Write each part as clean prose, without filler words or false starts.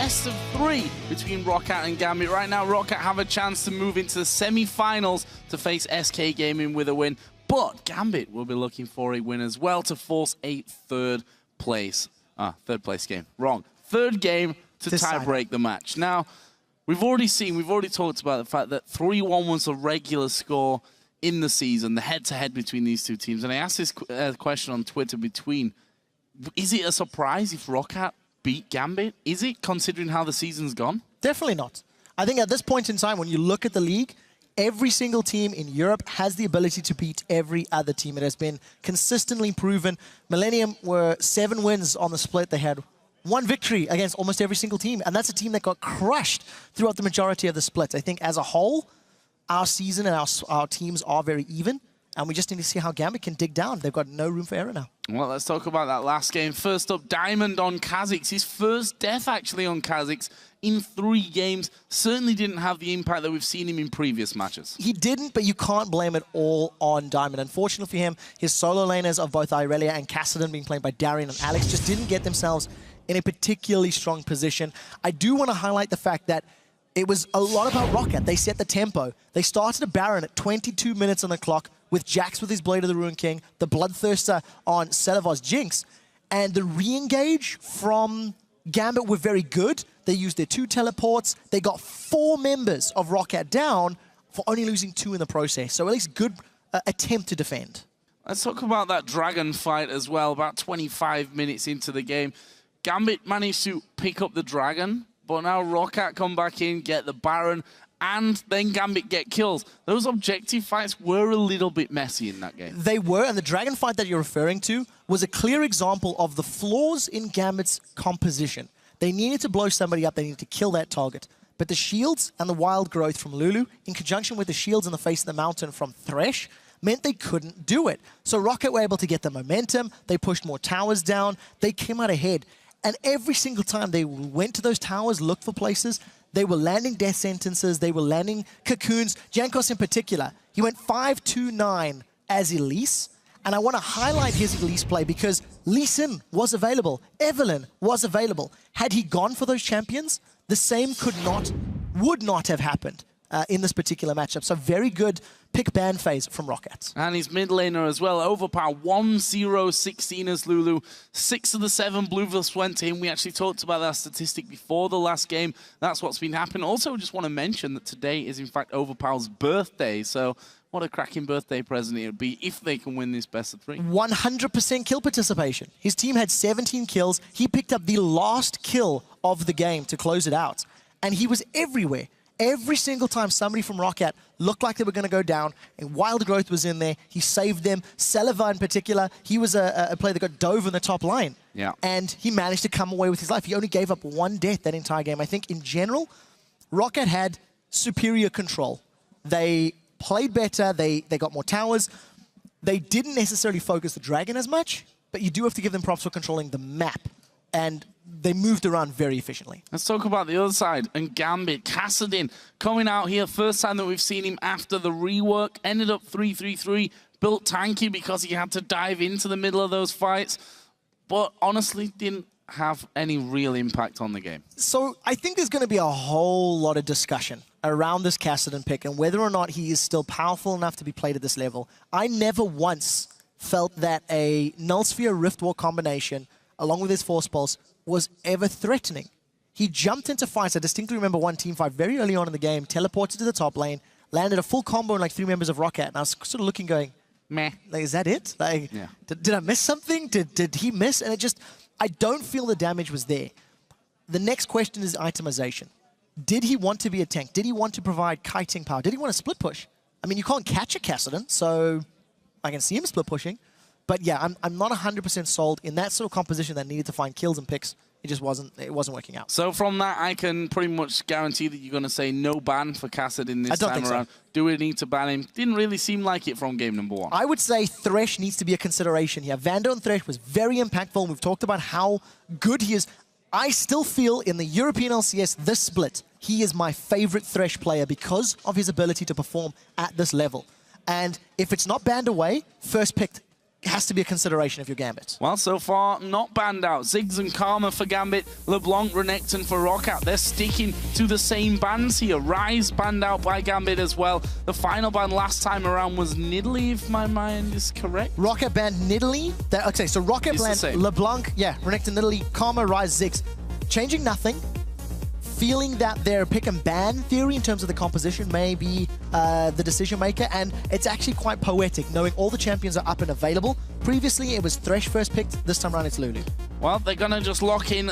best of 3 between ROCCAT and Gambit. Right now, ROCCAT have a chance to move into the semi-finals to face SK Gaming with a win, but Gambit will be looking for a win as well to force a third place game. Wrong. Third game to tie-break the match. Now, we've already talked about the fact that 3-1 was the regular score in the season, the head-to-head between these two teams. And I asked this question on Twitter is it a surprise if ROCCAT beat Gambit? Is it, considering how the season's gone? Definitely not. I think at this point in time, when you look at the league, every single team in Europe has the ability to beat every other team. It has been consistently proven. Millennium were 7 wins on the split. They had 1 victory against almost every single team, and that's a team that got crushed throughout the majority of the splits. I think as a whole, our season and our teams are very even, and we just need to see how Gambit can dig down. They've got no room for error now. Well, let's talk about that last game. First up, Diamond on Kha'Zix. His first death, actually, on Kha'Zix in 3 games. Certainly didn't have the impact that we've seen him in previous matches. He didn't, but you can't blame it all on Diamond. Unfortunately for him, his solo laners of both Irelia and Kassadin, being played by Darian and Alex, just didn't get themselves in a particularly strong position. I do want to highlight the fact that it was a lot about ROCCAT. They set the tempo. They started a Baron at 22 minutes on the clock with Jax with his Blade of the Ruin King, the Bloodthirster on Selavos Jinx, and the re-engage from Gambit were very good. They used their 2 teleports. They got 4 members of ROCCAT down for only losing 2 in the process. So at least good attempt to defend. Let's talk about that Dragon fight as well. About 25 minutes into the game, Gambit managed to pick up the Dragon, but now ROCCAT come back in, get the Baron, and then Gambit get kills. Those objective fights were a little bit messy in that game. They were, and the Dragon fight that you're referring to was a clear example of the flaws in Gambit's composition. They needed to blow somebody up, they needed to kill that target. But the shields and the wild growth from Lulu, in conjunction with the shields in the face of the mountain from Thresh, meant they couldn't do it. So ROCCAT were able to get the momentum, they pushed more towers down, they came out ahead. And every single time they went to those towers, looked for places, they were landing death sentences, they were landing cocoons. Jankos in particular, he went 5-2-9 as Elise. And I want to highlight his Elise play because Lee Sin was available, Evelyn was available. Had he gone for those champions, the same would not have happened in this particular matchup. So very good pick-ban phase from ROCCAT. And his mid laner as well, overpower 1-0-16 as Lulu. 6 of the 7 Blueverse went in. We actually talked about that statistic before the last game. That's what's been happening. Also, just want to mention that today is in fact Overpower's birthday. So what a cracking birthday present it would be if they can win this best of 3. 100% kill participation. His team had 17 kills. He picked up the last kill of the game to close it out. And he was everywhere. Every single time somebody from ROCCAT looked like they were going to go down, and Wild Growth was in there, he saved them. Seleva in particular, he was a player that got dove in the top line. Yeah. And he managed to come away with his life. He only gave up 1 death that entire game. I think in general, ROCCAT had superior control. They played better, they got more towers. They didn't necessarily focus the Dragon as much, but you do have to give them props for controlling the map. And they moved around very efficiently. Let's talk about the other side. And Gambit, Kassadin coming out here. First time that we've seen him after the rework. Ended up 3-3-3. Built tanky because he had to dive into the middle of those fights. But honestly, didn't have any real impact on the game. So I think there's going to be a whole lot of discussion around this Kassadin pick and whether or not he is still powerful enough to be played at this level. I never once felt that a Null Sphere Rift War combination along with his Force Pulse, was ever threatening. He jumped into fights. I distinctly remember one teamfight very early on in the game, teleported to the top lane, landed a full combo on like 3 members of ROCCAT, and I was sort of looking going, meh, like, is that it? Like, yeah. Did I miss something? Did he miss? And it just, I don't feel the damage was there. The next question is itemization. Did he want to be a tank? Did he want to provide kiting power? Did he want to split push? I mean, you can't catch a Kassadin, so I can see him split pushing. But yeah, I'm not 100% sold in that sort of composition that needed to find kills and picks. It wasn't working out. So from that, I can pretty much guarantee that you're going to say no ban for Kassadin this time around. So. Do we need to ban him? Didn't really seem like it from game number 1. I would say Thresh needs to be a consideration here. Vando and Thresh was very impactful. We've talked about how good he is. I still feel in the European LCS, this split, he is my favorite Thresh player because of his ability to perform at this level. And if it's not banned away, first picked has to be a consideration if you're Gambit. Well, so far, not banned out. Ziggs and Karma for Gambit, LeBlanc, Renekton for ROC. They're sticking to the same bans here. Ryze banned out by Gambit as well. The final ban last time around was Nidalee, if my mind is correct. ROC banned Nidalee. Okay, so ROC banned LeBlanc, yeah, Renekton, Nidalee, Karma, Ryze, Ziggs. Changing nothing. Feeling that their pick and ban theory in terms of the composition may be the decision maker, and it's actually quite poetic knowing all the champions are up and available. Previously it was Thresh first picked, this time around it's Lulu. Well, they're gonna just lock in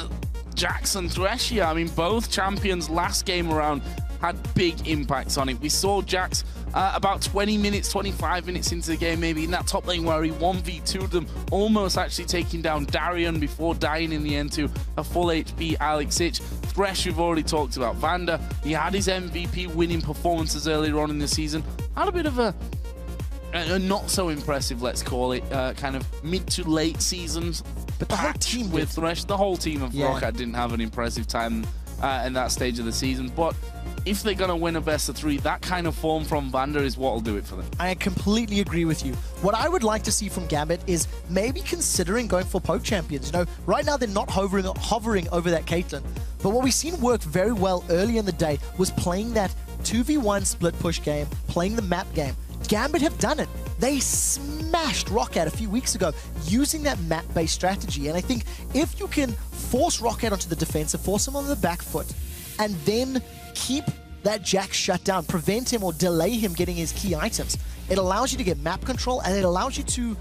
Jax and Thresh here. I mean, both champions last game around had big impacts on it. We saw Jax about 20 minutes, 25 minutes into the game, maybe in that top lane where he 1v2'd them, almost actually taking down Darion before dying in the end to a full HP Alex Ich. Thresh, we've already talked about. Vander, he had his MVP winning performances earlier on in the season. Had a bit of a not so impressive, let's call it, kind of mid to late seasons. But the whole team with Thresh, the whole team of ROC didn't have an impressive time in that stage of the season. But if they're going to win a best of 3, that kind of form from Vander is what will do it for them. I completely agree with you. What I would like to see from Gambit is maybe considering going for poke champions. You know, right now they're not hovering over that Caitlyn. But what we've seen work very well early in the day was playing that 2v1 split push game, playing the map game. Gambit have done it. They smashed ROC a few weeks ago using that map-based strategy. And I think if you can force ROC onto the defensive, force him on the back foot, and then keep that Jax shut down, prevent him or delay him getting his key items, it allows you to get map control, and it allows you to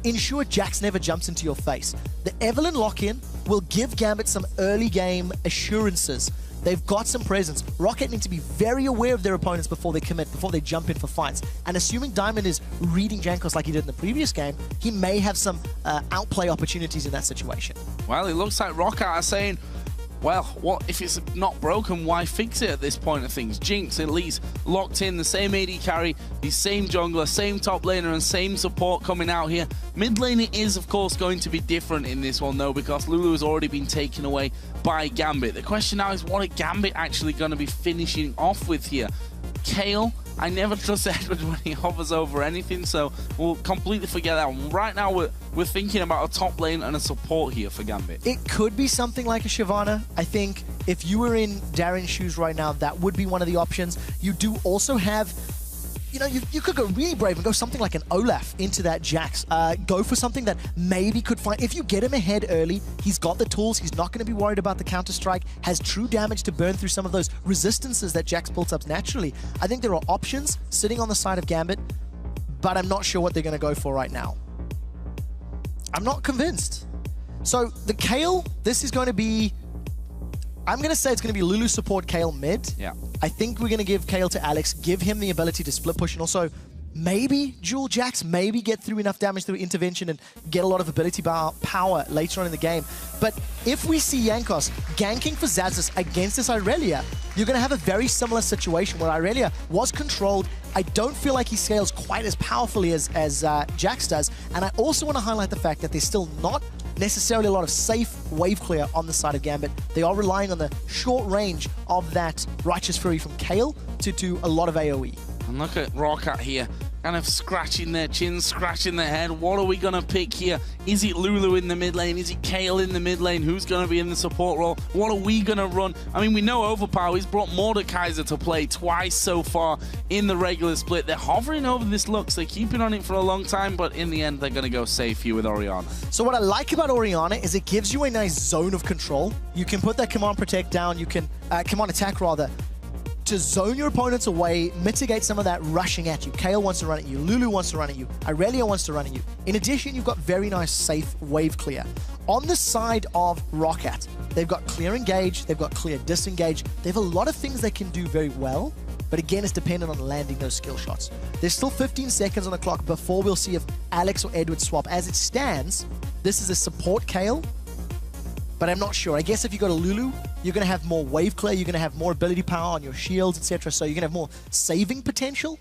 ensure Jax never jumps into your face. The Evelynn lock-in will give Gambit some early game assurances. They've got some presence. ROC need to be very aware of their opponents before they commit, before they jump in for fights. And assuming Diamond is reading Jankos like he did in the previous game, he may have some outplay opportunities in that situation. Well, it looks like ROC are saying, well, what if it's not broken, why fix it at this point of things? Jinx, at least, locked in, the same AD carry, the same jungler, same top laner, and same support coming out here. Mid lane it is, of course, going to be different in this one, though, because Lulu has already been taken away by Gambit. The question now is, what are Gambit actually going to be finishing off with here? Kayle, I never trust Edward when he hovers over anything, so we'll completely forget that one. Right now, we're thinking about a top lane and a support here for Gambit. It could be something like a Shyvana. I think if you were in Darren's shoes right now, that would be one of the options. You do also have, you know, you could go really brave and go something like an Olaf into that Jax. Go for something that maybe could find, if you get him ahead early, he's got the tools, he's not going to be worried about the counter-strike, has true damage to burn through some of those resistances that Jax built up naturally. I think there are options sitting on the side of Gambit, but I'm not sure what they're going to go for right now. I'm not convinced. So the Kayle, this is going to be, I'm going to say it's going to be Lulu support, Kayle mid. Yeah. I think we're going to give Kayle to Alex, give him the ability to split push, and also maybe dual Jax, maybe get through enough damage through intervention and get a lot of ability power later on in the game. But if we see Jankos ganking for Xaxus against this Irelia, you're going to have a very similar situation where Irelia was controlled. I don't feel like he scales quite as powerfully as Jax does. And I also want to highlight the fact that there's still not necessarily a lot of safe wave clear on the side of Gambit. They are relying on the short range of that Righteous Fury from Kayle to do a lot of AoE. And look at ROC here, kind of scratching their chins, scratching their head. What are we going to pick here? Is it Lulu in the mid lane? Is it Kayle in the mid lane? Who's going to be in the support role? What are we going to run? I mean, we know Overpower, he's brought Mordekaiser to play twice so far in the regular split. They're hovering over this Lux. They're keeping on it for a long time, but in the end, they're going to go safe here with Orianna. So what I like about Orianna is it gives you a nice zone of control. You can put that command protect down, you can, command attack rather, to zone your opponents away, mitigate some of that rushing at you. Kayle wants to run at you, Lulu wants to run at you, Irelia wants to run at you. In addition, you've got very nice safe wave clear. On the side of ROC, they've got clear engage, they've got clear disengage. They have a lot of things they can do very well, but again, it's dependent on landing those skill shots. There's still 15 seconds on the clock before we'll see if Alex or Edward swap. As it stands, this is a support Kayle, but I'm not sure. I guess if you go to Lulu, you're going to have more wave clear, you're going to have more ability power on your shields, etc. So you're going to have more saving potential.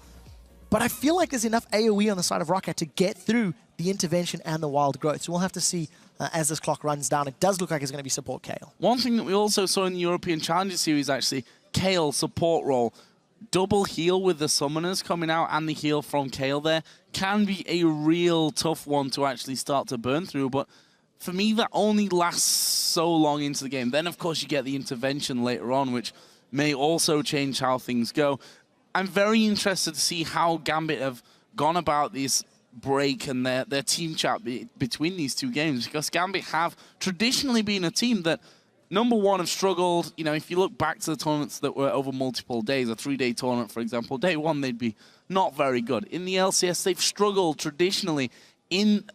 But I feel like there's enough AoE on the side of ROC to get through the intervention and the wild growth. So we'll have to see as this clock runs down. It does look like it's going to be support Kayle. One thing that we also saw in the European Challenger Series, actually, Kayle support role. double heal with the summoners coming out and the heal from Kayle there can be a real tough one to actually start to burn through. But for me, that only lasts so long into the game. Then, of course, you get the intervention later on, which may also change how things go. I'm very interested to see how Gambit have gone about this break and their team chat between these two games, because Gambit have traditionally been a team that, number one, have struggled. You know, if you look back to the tournaments that were over multiple days, a 3-day tournament, for example, day one, they'd be not very good. In the LCS, they've struggled traditionally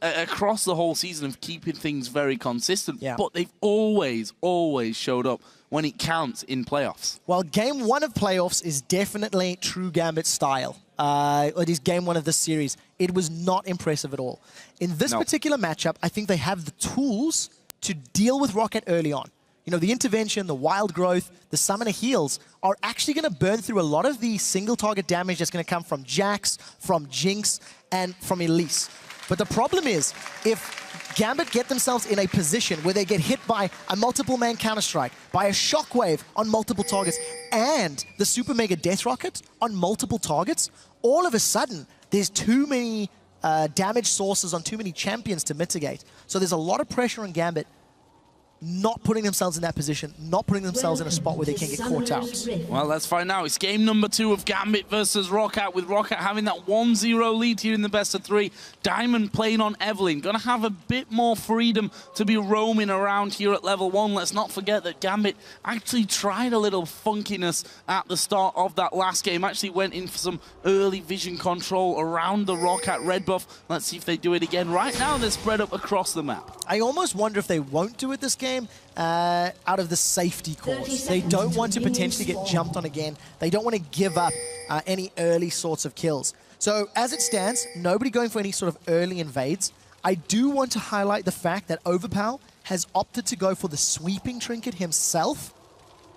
across the whole season of keeping things very consistent, but they've always showed up when it counts in playoffs. Well, game one of playoffs is definitely true Gambit style. It is game one of this series. It was not impressive at all. In this particular matchup, I think they have the tools to deal with Rocket early on. You know, the intervention, the wild growth, the summoner heals are actually going to burn through a lot of the single target damage that's going to come from Jax, from Jinx, and from Elise. But the problem is, if Gambit get themselves in a position where they get hit by a multiple man Counter-Strike, by a shockwave on multiple targets, and the Super Mega Death Rocket on multiple targets, all of a sudden, there's too many damage sources on too many champions to mitigate. So there's a lot of pressure on Gambit not putting themselves in that position, not putting themselves in a spot where they can get caught out. Well, let's find out. It's game number 2 of Gambit versus ROC, with ROC having that 1-0 lead here in the best of 3. Diamond playing on Evelyn, gonna have a bit more freedom to be roaming around here at level 1. Let's not forget that Gambit actually tried a little funkiness at the start of that last game, actually went in for some early vision control around the ROC red buff. Let's see if they do it again. Right now, they're spread up across the map. I almost wonder if they won't do it this game, out of the safety cause. They don't want to potentially get jumped on again. They don't want to give up any early sorts of kills. So as it stands, nobody going for any sort of early invades. I do want to highlight the fact that Overpow has opted to go for the sweeping trinket himself,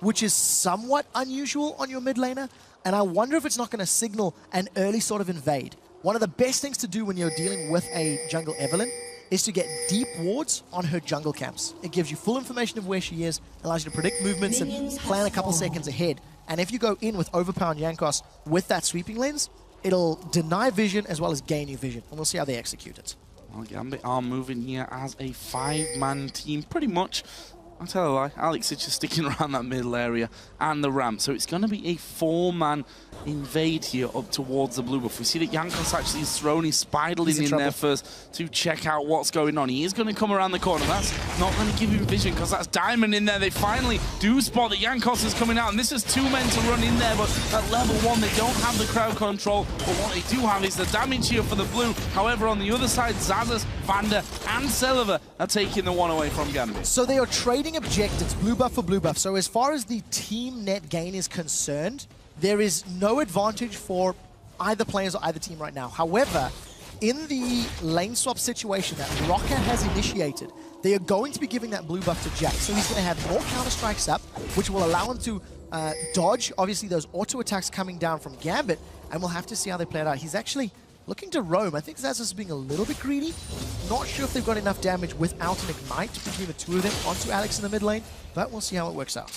which is somewhat unusual on your mid laner. And I wonder if it's not going to signal an early sort of invade. One of the best things to do when you're dealing with a jungle Evelyn is to get deep wards on her jungle camps. It gives you full information of where she is, allows you to predict movements and plan a couple seconds ahead. And if you go in with Overpower and Jankos with that sweeping lens, it'll deny vision as well as gain you vision. And we'll see how they execute it. Well, Gambit are moving here as a 5-man team, pretty much. I'll tell you why, Alex is just sticking around that middle area and the ramp. So it's going to be a 4-man invade here up towards the blue buff. We see that Jankos actually is thrown his Spiderling in there first to check out what's going on. He is going to come around the corner. That's not going to give him vision because that's Diamond in there. They finally do spot that Jankos is coming out, and this is 2 men to run in there, but at level 1 they don't have the crowd control, but what they do have is the damage here for the blue. However, on the other side, Xaxus, Vander, and Celiver are taking the one away from Gambit. So they are trading objectives, blue buff for blue buff. So as far as the team net gain is concerned, there is no advantage for either players or either team right now. However, in the lane swap situation that Rocket has initiated, they are going to be giving that blue buff to Jack. So he's going to have more counter-strikes up, which will allow him to dodge, obviously, those auto attacks coming down from Gambit, and we'll have to see how they play it out. He's actually looking to roam. I think Xaxus is being a little bit greedy. Not sure if they've got enough damage without an Ignite between the two of them onto Alex in the mid lane, but we'll see how it works out.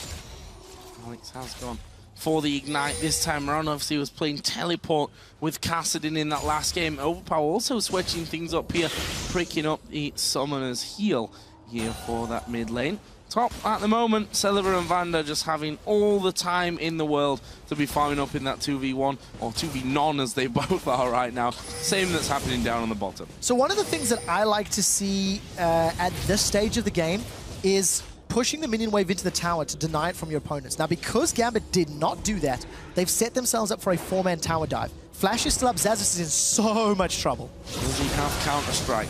Alex has gone for the Ignite this time around. Obviously, he was playing Teleport with Kassadin in that last game. Overpower also switching things up here, pricking up the Summoner's heal here for that mid lane. Top at the moment, Celiver and Vander just having all the time in the world to be farming up in that 2v1, or 2v-non as they both are right now. Same that's happening down on the bottom. So one of the things that I like to see at this stage of the game is pushing the minion wave into the tower to deny it from your opponents. Now, because Gambit did not do that, they've set themselves up for a 4-man tower dive. Flash is still up. Xaxus is in so much trouble. Does he have Counter-Strike?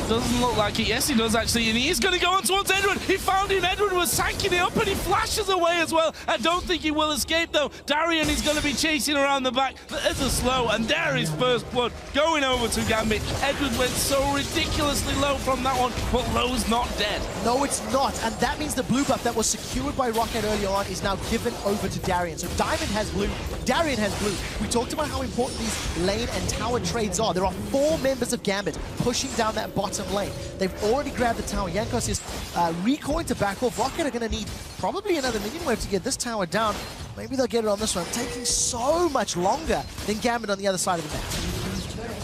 Doesn't look like it. Yes, he does, actually. And he is going to go on towards Edwin. He found him. Edwin was sanking it up, and he flashes away as well. I don't think he will escape, though. Darian is going to be chasing around the back. There's a slow, and there is first blood going over to Gambit. Edwin went so ridiculously low from that one, but low's not dead. No, it's not. And that means the blue buff that was secured by Rocket early on is now given over to Darian. So Diamond has blue. Darian has blue. We talked about how important these lane and tower trades are. There are 4 members of Gambit pushing down that bottom lane. They've already grabbed the tower. Jankos is recoiling to back off. Rocket are going to need probably another minion wave to get this tower down. Maybe they'll get it on this one. Taking so much longer than Gambit on the other side of the map.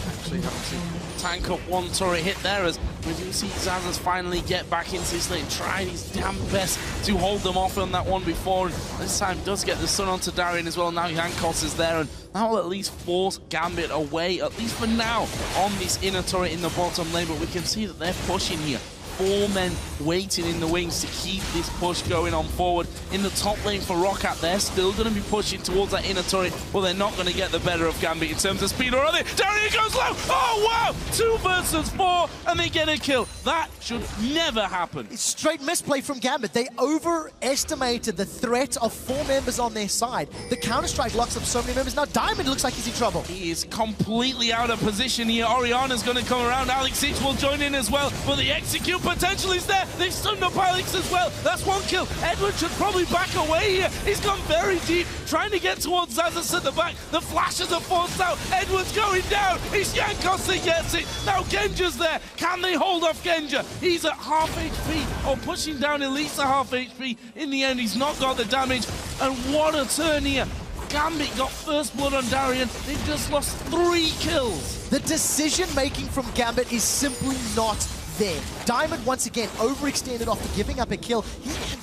Actually having to tank up one turret hit there as we do see Zazas finally get back into his lane, trying his damn best to hold them off on that one before. And this time does get the stun onto Darian as well. Now Jankos is there, and that will at least force Gambit away, at least for now, on this inner turret in the bottom lane. But we can see that they're pushing here. 4 men waiting in the wings to keep this push going on forward. In the top lane for ROCat, they're still going to be pushing towards that inner turret, but they're not going to get the better of Gambit in terms of speed, or are they? Darian goes low! Oh, wow! 2 versus 4, and they get a kill. That should never happen. It's straight misplay from Gambit. They overestimated the threat of 4 members on their side. The Counter-Strike locks up so many members. Now Diamond looks like he's in trouble. He is completely out of position here. Oriana's going to come around. Alex Sich will join in as well, but the execute potential is there. They've stunned up Alex as well. That's 1 kill. Edward should probably back away here. He's gone very deep, trying to get towards Zazas at the back. The flashes are forced out. Edward's going down. It's Jankos that gets it. Now Genja's there. Can they hold off Genja? He's at half HP, or pushing down Elise at half HP. In the end, he's not got the damage. And what a turn here. Gambit got first blood on Darian. They've just lost 3 kills. The decision-making from Gambit is simply not there. Diamond once again overextended after giving up a kill.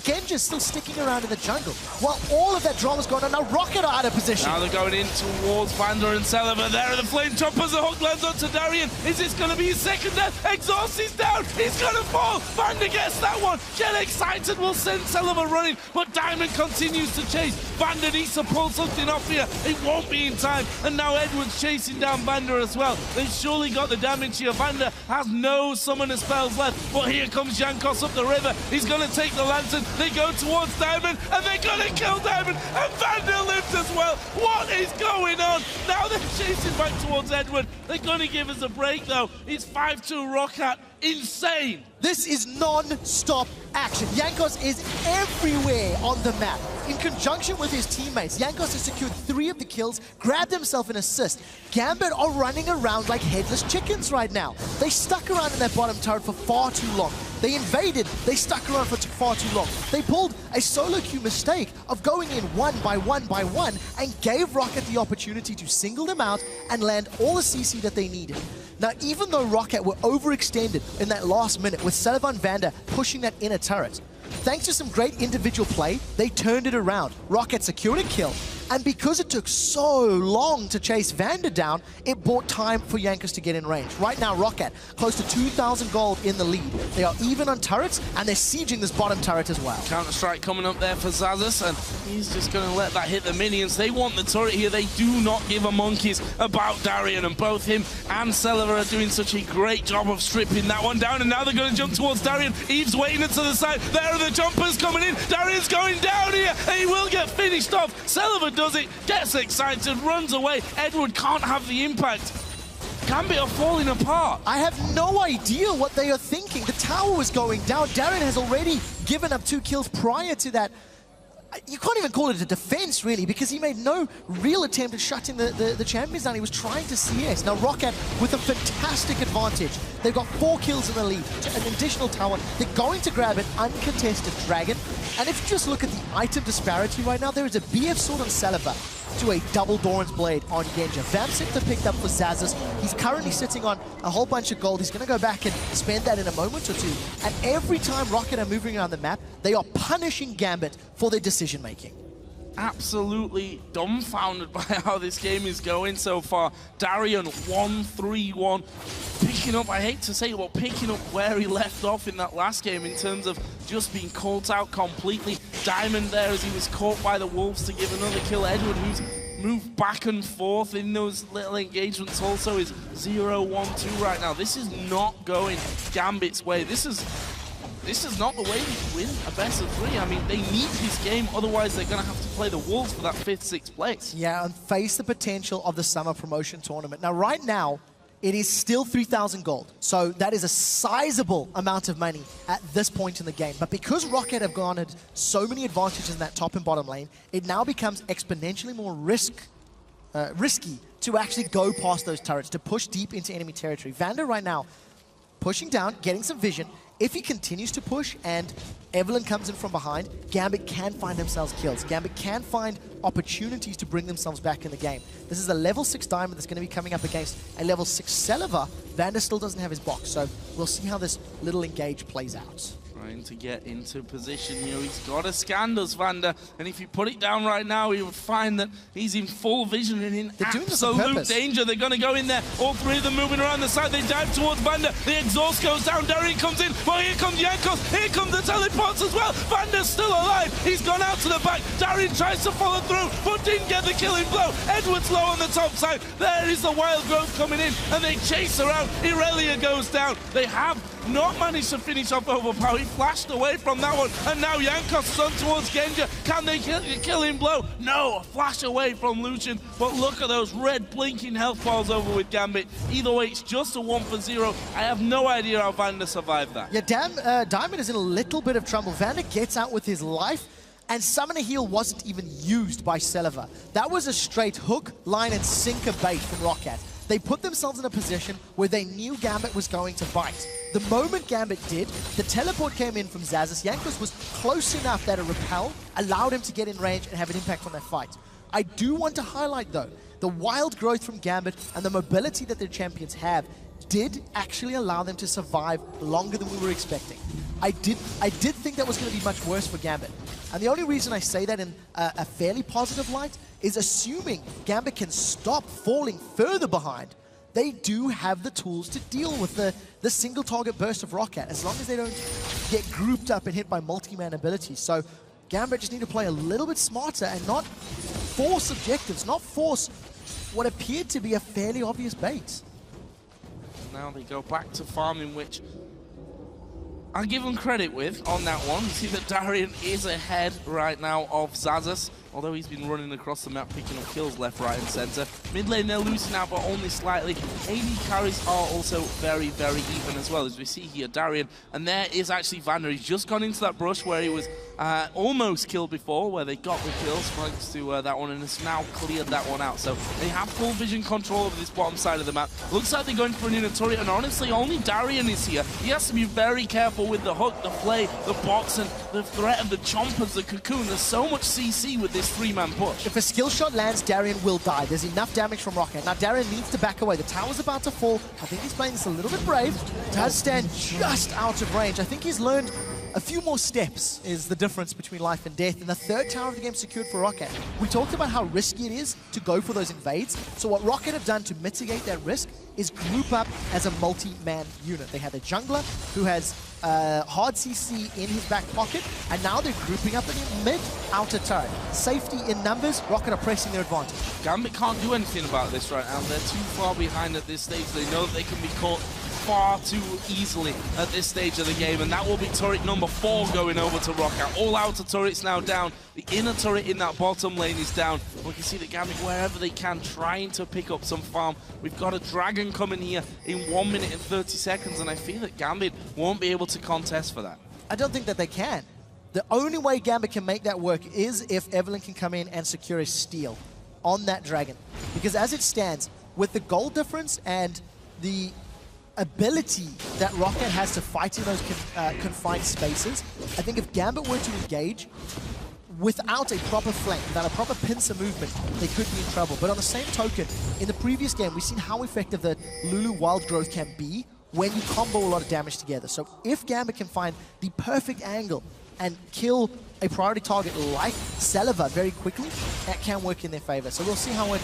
Genja's still sticking around in the jungle. While all of that drama's going on, now ROCat are out of position. Now they're going in towards Vander and Celeber. There are the flame choppers. The hook lands onto Darian. Is this going to be his second death? Exhaust is down. He's going to fall. Vander gets that one. Get excited. We'll send Celeber running, but Diamond continues to chase. Vander needs to pull something off here. It won't be in time. And now Edward's chasing down Vander as well. They've surely got the damage here. Vander has no summoner spells left, but here comes Jankos up the river. He's going to take the lantern. They go towards Diamond, and they're going to kill Diamond, and Vander lives as well. What is going on? Now they're chasing back towards Edward. They're going to give us a break, though. It's 5-2 ROCat. Insane. This is non-stop action. Jankos is everywhere on the map. In conjunction with his teammates, Jankos has secured 3 of the kills, grabbed himself an assist. Gambit are running around like headless chickens right now. They stuck around in that bottom turret for far too long. They invaded, they stuck around for far too long. They pulled a solo queue mistake of going in 1 by 1 by 1 and gave ROCat the opportunity to single them out and land all the CC that they needed. Now, even though ROCat were overextended in that last minute with Celeber and Vander pushing that inner turret, thanks to some great individual play, they turned it around. ROCat secured a kill, and because it took so long to chase Vander down, it bought time for Jankos to get in range. Right now, ROCat close to 2,000 gold in the lead. They are even on turrets, and they're sieging this bottom turret as well. Counter-Strike coming up there for Zazas, and he's just going to let that hit the minions. They want the turret here. They do not give a monkeys about Darian, and both him and Celeber are doing such a great job of stripping that one down, and now they're going to jump towards Darian. Eve's waiting to the side. There are the jumpers coming in. Darian's going down here, and he will get finished off. Celeber does it, gets excited, runs away. Edward can't have the impact. Gambit are falling apart. I have no idea what they are thinking. The tower was going down. Darian has already given up 2 kills prior to that. You can't even call it a defense, really, because he made no real attempt at shutting the champions down. He was trying to CS. Now, ROCat with a fantastic advantage. They've got 4 kills in the lead, an additional tower. They're going to grab an uncontested dragon. And if you just look at the item disparity right now, there is a BF sword on Celeber to a double Doran's blade on Genja. Vamsictor picked up for Zazas. He's currently sitting on a whole bunch of gold. He's going to go back and spend that in a moment or two. And every time ROCat are moving around the map, they are punishing Gambit for their decision-making. Absolutely dumbfounded by how this game is going so far. Darian 1-3-1, picking up, I hate to say it, but picking up where he left off in that last game in terms of just being caught out completely. Diamond there as he was caught by the Wolves to give another kill. Edward, who's moved back and forth in those little engagements, also is 0-1-2 right now. This is not going Gambit's way. This is not the way you win a best of 3. I mean, they need this game, otherwise they're going to have to play the Wolves for that 5th, 6th place. Yeah, and face the potential of the summer promotion tournament. Now, right now, it is still 3,000 gold. So that is a sizable amount of money at this point in the game. But because ROCat have garnered so many advantages in that top and bottom lane, it now becomes exponentially more risky to actually go past those turrets, to push deep into enemy territory. Vander right now pushing down, getting some vision, If he continues to push and Evelyn comes in from behind, Gambit can find themselves kills. Gambit can find opportunities to bring themselves back in the game. This is a level 6 Diamond that's going to be coming up against a level 6 Celiva. Vander still doesn't have his box, so we'll see how this little engage plays out. Trying to get into position here. He's got a scan, does Vander, and if you put it down right now, you would find that he's in full vision and in absolute danger. They're going to go in there. All three of them moving around the side. They dive towards Vander. The exhaust goes down. Darian comes in. Well, here comes Jankos. Here comes the teleports as well. Vander's still alive. He's gone out to the back. Darian tries to follow through, but didn't get the killing blow. Edward's low on the top side. There is the wild growth coming in, and they chase around. Irelia goes down. They have not managed to finish off Overpower. He flashed away from that one, and now Jankos is on towards Genja. Can they kill him blow? No, a flash away from Lucian, but look at those red blinking health balls over with Gambit. Either way, it's just a 1 for 0. I have no idea how Vander survived that. Yeah, Diamond is in a little bit of trouble. Vander gets out with his life, and Summoner Heal wasn't even used by Celiva. That was a straight hook, line, and sinker bait from ROC. They put themselves in a position where they knew Gambit was going to bite. The moment Gambit did, the teleport came in from Xaxus. Jankos was close enough that a repel allowed him to get in range and have an impact on that fight. I do want to highlight, though, the wild growth from Gambit and the mobility that their champions have did actually allow them to survive longer than we were expecting. I did think that was going to be much worse for Gambit. And the only reason I say that in a fairly positive light is assuming Gambit can stop falling further behind. They do have the tools to deal with the single target burst of ROC, as long as they don't get grouped up and hit by multi-man abilities. So Gambit just need to play a little bit smarter and not force objectives, not force what appeared to be a fairly obvious bait. Now they go back to farming, which I'll give them credit with on that one. You see that Darian is ahead right now of Xaxus, although he's been running across the map picking up kills left, right, and center. Mid lane, they're losing out, but only slightly. AD carries are also very, very even as well, as we see here, Darian. And there is actually Vander. He's just gone into that brush where he was almost killed before, where they got the kills thanks to that one, and has now cleared that one out. So they have full vision control over this bottom side of the map. Looks like they're going for an inner turret, and honestly, only Darian is here. He has to be very careful with the hook, the flay, the box, and the threat of the chompers, the cocoon. There's so much CC with this 3-man push. If a skill shot lands, Darian will die. There's enough damage from ROC. Now Darian needs to back away. The tower's about to fall. I think he's playing this a little bit brave. Does stand just out of range. I think he's learned a few more steps is the difference between life and death, and the third tower of the game secured for ROC. We talked about how risky it is to go for those invades, so what ROC have done to mitigate that risk is group up as a multi-man unit. They had a jungler who has hard CC in his back pocket, and now they're grouping up in the mid-outer turret. Safety in numbers, ROC are pressing their advantage. Gambit can't do anything about this right now. They're too far behind at this stage. They know that they can be caught far too easily at this stage of the game, and that will be turret number 4 going over to ROC. All outer turrets now down. The inner turret in that bottom lane is down. We can see the Gambit wherever they can trying to pick up some farm. We've got a dragon coming here in 1 minute and 30 seconds, and I feel that Gambit won't be able to contest for that. I don't think that they can. The only way Gambit can make that work is if Evelyn can come in and secure a steal on that dragon. Because as it stands, with the gold difference and the ability that ROC has to fight in those confined spaces, I think if Gambit were to engage without a proper flank, without a proper pincer movement, they could be in trouble. But on the same token, in the previous game, we've seen how effective the Lulu wild growth can be when you combo a lot of damage together. So if Gambit can find the perfect angle and kill a priority target like Celiva very quickly, that can work in their favor. So we'll see how it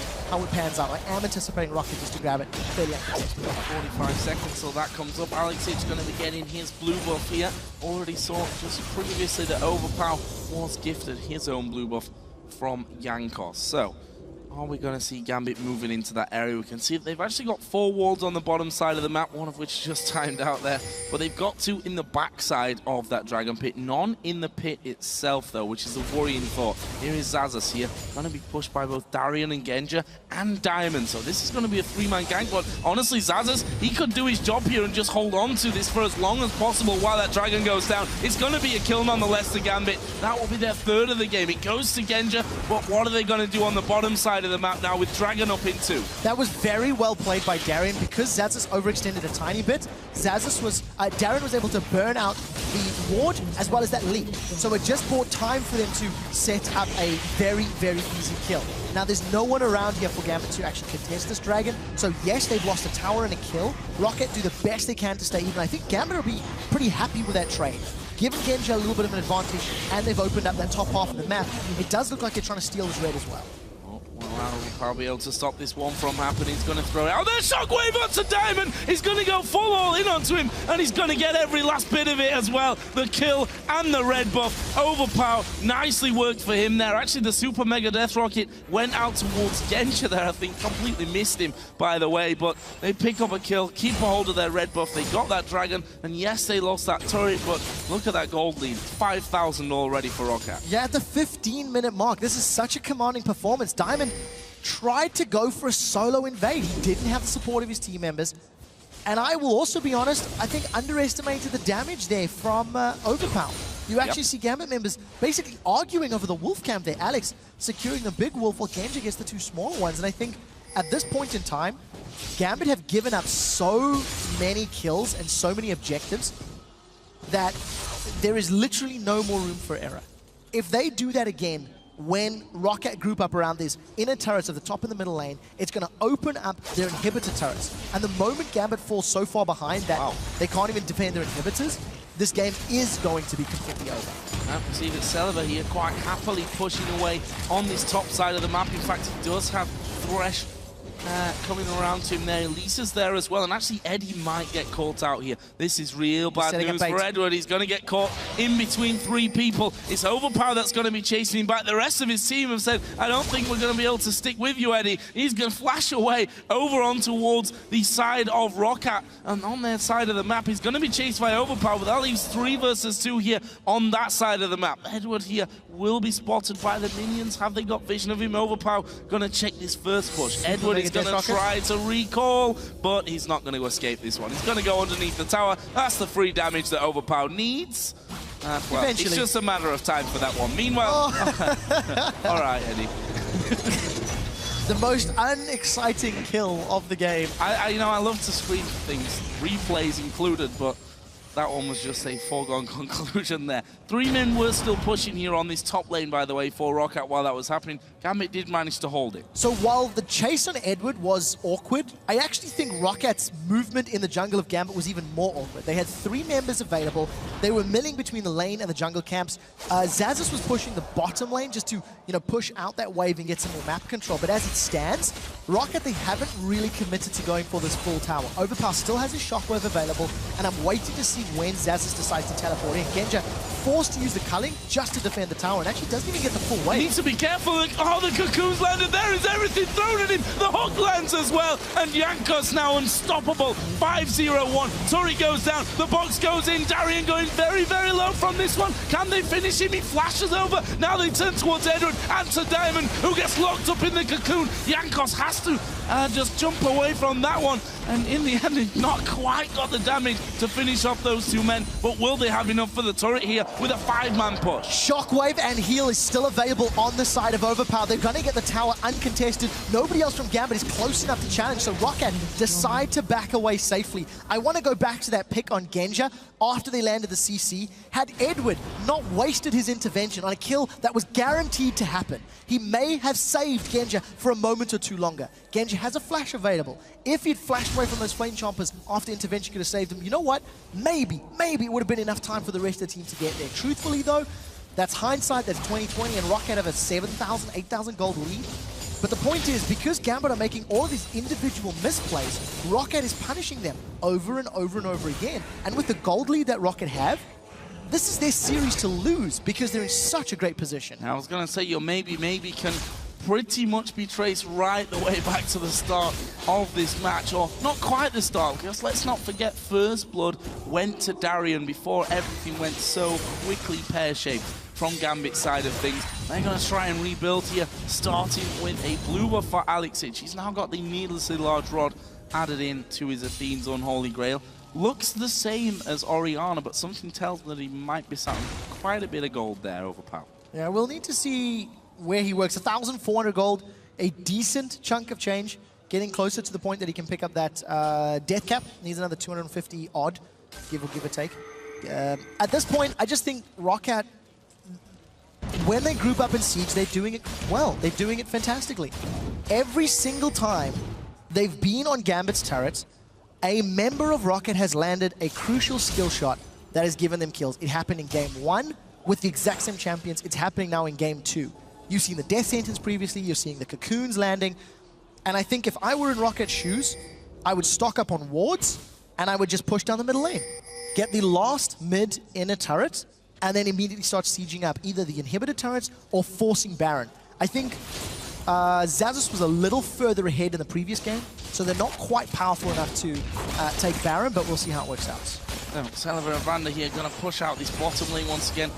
pans out. I am anticipating Rocket just to grab it fairly uncontested. 45 seconds till that comes up. Alex is going to be getting his blue buff here. Already saw just previously that Overpower was gifted his own blue buff from Jankos. So are we going to see Gambit moving into that area? We can see that they've actually got 4 walls on the bottom side of the map, one of which just timed out there. But they've got 2 in the back side of that dragon pit. None in the pit itself, though, which is a worrying thought. Here is Xaxus here, going to be pushed by both Darian and Genja and Diamond. So this is going to be a 3-man gank. But honestly, Xaxus, he could do his job here and just hold on to this for as long as possible while that dragon goes down. It's going to be a kill nonetheless to Gambit. That will be their 3rd of the game. It goes to Genja, but what are they going to do on the bottom side side of the map now with Dragon up in 2. That was very well played by Darien because Xaxis overextended a tiny bit. Darien was able to burn out the ward as well as that leap. So it just bought time for them to set up a very, very easy kill. Now there's no one around here for Gambit to actually contest this Dragon. So yes, they've lost a tower and a kill. Rocket do the best they can to stay even. I think Gambit will be pretty happy with that trade. Given Genji a little bit of an advantage, and they've opened up that top half of the map, it does look like they're trying to steal this red as well. Well, we'll probably be able to stop this one from happening. He's going to throw it out. There's Shockwave onto Diamond. He's going to go full all in onto him, and he's going to get every last bit of it as well. The kill and the red buff. Overpower. Nicely worked for him there. Actually, the Super Mega Death Rocket went out towards Gensha there. I think completely missed him, by the way, but they pick up a kill, keep a hold of their red buff. They got that Dragon, and yes, they lost that turret, but look at that gold lead. 5,000 already for Rocket. Yeah, at the 15-minute mark, this is such a commanding performance. Diamond tried to go for a solo invade. He didn't have the support of his team members. And I will also be honest, I think underestimated the damage there from Overpower. You actually see Gambit members basically arguing over the wolf camp there. Alex securing the big wolf while Genji gets the two smaller ones. And I think at this point in time, Gambit have given up so many kills and so many objectives that there is literally no more room for error. If they do that again, when Rocket group up around these inner turrets at the top and the middle lane, it's going to open up their inhibitor turrets. And the moment Gambit falls so far behind that they can't even defend their inhibitors, this game is going to be completely over. I perceive it Celeber here quite happily pushing away on this top side of the map. In fact, he does have Thresh coming around to him there. Lisa's there as well, and actually Eddie might get caught out here. This is real bad news for Edward. He's going to get caught in between 3 people. It's Overpower that's going to be chasing him back. The rest of his team have said, I don't think we're going to be able to stick with you, Eddie. He's going to flash away over on towards the side of Rocket, and on their side of the map, he's going to be chased by Overpower, but that leaves 3 versus 2 here on that side of the map. Edward here will be spotted by the minions. Have they got vision of him? Overpower going to check this first push. Edward is going to try to recall, but he's not going to escape this one. He's going to go underneath the tower. That's the free damage that Overpower needs. Well, it's just a matter of time for that one. Meanwhile, all right, Eddie. The most unexciting kill of the game. You know, I love to screen things, replays included, but that one was just a foregone conclusion there. 3 men were still pushing here on this top lane, by the way, for Rocket while that was happening. Gambit did manage to hold it. So while the chase on Edward was awkward, I actually think Rocket's movement in the jungle of Gambit was even more awkward. They had 3 members available. They were milling between the lane and the jungle camps. Xaxis was pushing the bottom lane just to, push out that wave and get some more map control. But as it stands, Rocket, they haven't really committed to going for this full tower. Overpower still has his shockwave available, and I'm waiting to see when Xaxis decides to teleport in. Genja forced to use the culling just to defend the tower, and actually doesn't even get the full wave. He needs to be careful. Oh, the cocoon's landed there. Is everything thrown at him? The hook lands as well, and Jankos now unstoppable. 5-0-1. Tori goes down. The box goes in. Darien going very, very low from this one. Can they finish him? He flashes over. Now they turn towards Edward and to Diamond, who gets locked up in the cocoon. Jankos has to just jump away from that one, and in the end, they've not quite got the damage to finish off those 2 men, but will they have enough for the turret here with a 5-man push? Shockwave and heal is still available on the side of Overpower. They're going to get the tower uncontested. Nobody else from Gambit is close enough to challenge, so Rocket decide to back away safely. I want to go back to that pick on Genja after they landed the CC. Had Edward not wasted his intervention on a kill that was guaranteed to happen, he may have saved Genja for a moment or 2 longer. Genja has a flash available. If he'd flashed away from those Flame Chompers after intervention could have saved him, you know what? Maybe it would have been enough time for the rest of the team to get there. Truthfully though, that's hindsight, that's 2020, and Rocket have a 7,000, 8,000 gold lead. But the point is, because Gambit are making all of these individual misplays, Rocket is punishing them over and over and over again. And with the gold lead that Rocket have, this is their series to lose because they're in such a great position. I was going to say your maybe can pretty much be traced right the way back to the start of this match, or not quite the start, because let's not forget First Blood went to Darien before everything went so quickly pear-shaped from Gambit's side of things. They're going to try and rebuild here, starting with a blue buff for Alexic. He's now got the needlessly large rod added in to his Athene's Unholy Grail. Looks the same as Orianna, but something tells me that he might be selling quite a bit of gold there, Overpower. Yeah, we'll need to see where he works. 1,400 gold a decent chunk of change, getting closer to the point that he can pick up that death cap. Needs another 250 odd, give or take. At this point, I just think ROC, when they group up in Siege, they're doing it well. They're doing it fantastically. Every single time they've been on Gambit's turret, a member of Rocket has landed a crucial skill shot that has given them kills. It happened in game 1 with the exact same champions. It's happening now in game 2. You've seen the death sentence previously. You're seeing the cocoons landing. And I think if I were in Rocket's shoes, I would stock up on wards and I would just push down the middle lane. Get the last mid inner turret and then immediately start sieging up either the inhibitor turrets or forcing Baron. I think Xaxus was a little further ahead in the previous game, so they're not quite powerful enough to take Baron, but we'll see how it works out. Celeber and Vander here going to push out this bottom lane once again.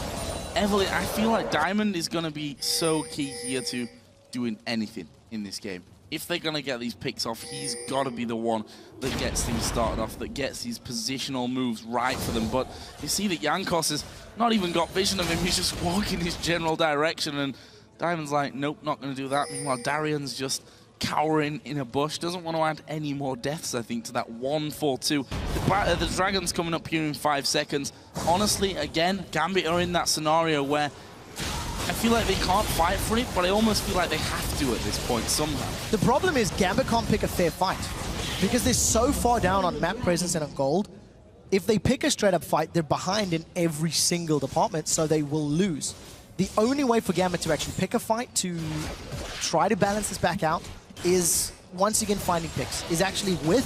Evelyn, I feel like Diamond is going to be so key here to doing anything in this game. If they're going to get these picks off, he's got to be the one that gets things started off, that gets these positional moves right for them. But you see that Jankos has not even got vision of him. He's just walking his general direction, and Diamond's like, nope, not going to do that. Meanwhile, Darian's just cowering in a bush. Doesn't want to add any more deaths, I think, to that 1-4-2. The Dragon's coming up here in 5 seconds. Honestly, again, Gambit are in that scenario where I feel like they can't fight for it, but I almost feel like they have to at this point somehow. The problem is Gambit can't pick a fair fight because they're so far down on map presence and on gold. If they pick a straight-up fight, they're behind in every single department, so they will lose. The only way for Gambit to actually pick a fight to try to balance this back out is, once again, finding picks. Is actually with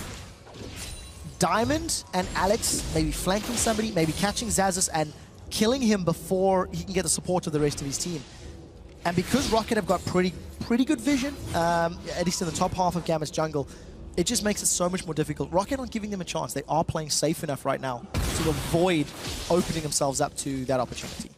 Diamond and Alex maybe flanking somebody, maybe catching Xaxus and killing him before he can get the support of the rest of his team. And because Rocket have got pretty good vision, at least in the top half of Gambit's jungle, it just makes it so much more difficult. Rocket aren't giving them a chance. They are playing safe enough right now to avoid opening themselves up to that opportunity.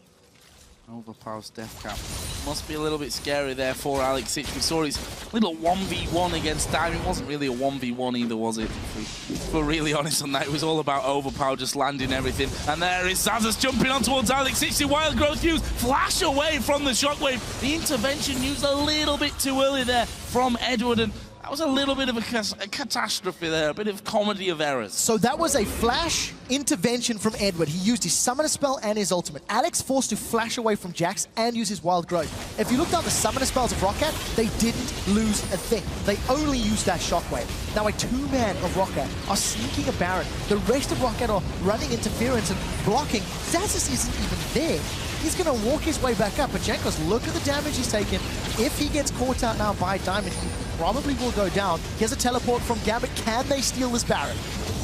Overpower's death cap. Must be a little bit scary there for Alex Ich. We saw his little 1v1 against Diamond. It wasn't really a 1v1 either, was it? If we're really honest on that, it was all about Overpower just landing everything. And there is Xaxus jumping on towards Alex Ich. The Wild Growth used, flash away from the shockwave. The intervention used a little bit too early there from Edward, and that was a little bit of a catastrophe there, a bit of comedy of errors. So that was a flash intervention from Edward. He used his summoner spell and his ultimate. Alex forced to flash away from Jax and use his wild growth. If you looked at the summoner spells of Rocket, they didn't lose a thing. They only used that shockwave. Now a two-man of Rocket are sneaking a Baron. The rest of Rocket are running interference and blocking. Xaxus isn't even there. He's going to walk his way back up, but Jankos, look at the damage he's taken. If he gets caught out now by Diamond, he probably will go down. Here's a teleport from Gambit. Can they steal this Baron?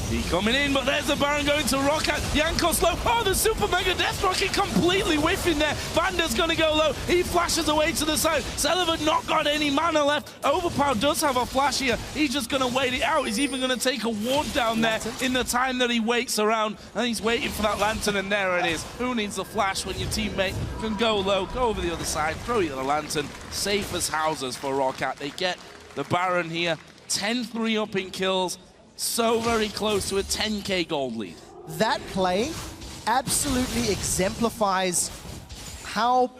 He coming in, but there's the Baron going to Rocket. Jankos low. Oh, the Super Mega Death Rocket completely whiffing there. Vander's going to go low. He flashes away to the side. Celeber not got any mana left. Overpower does have a flash here. He's just going to wait it out. He's even going to take a ward down there in the time that he waits around. And he's waiting for that lantern, and there it is. Who needs the flash when your teammate can go low, go over the other side, throw you the lantern. Safe as houses for Rocket. They get the Baron here. 10-3 up in kills. So very close to a 10k gold lead. That play absolutely exemplifies how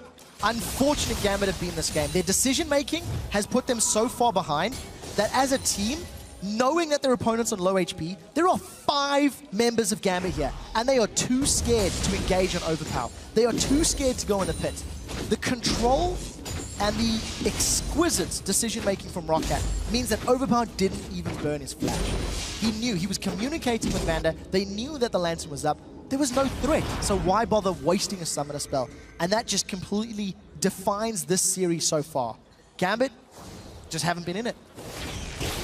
unfortunate Gambit have been this game. Their decision-making has put them so far behind that as a team, knowing that their opponent's on low HP, there are 5 members of Gambit here, and they are too scared to engage on Overpower. They are too scared to go in the pit. The control and the exquisite decision-making from Rocket means that Overpower didn't even burn his flash. He knew, he was communicating with Vander, they knew that the lantern was up, there was no threat, so why bother wasting a summoner spell? And that just completely defines this series so far. Gambit just haven't been in it.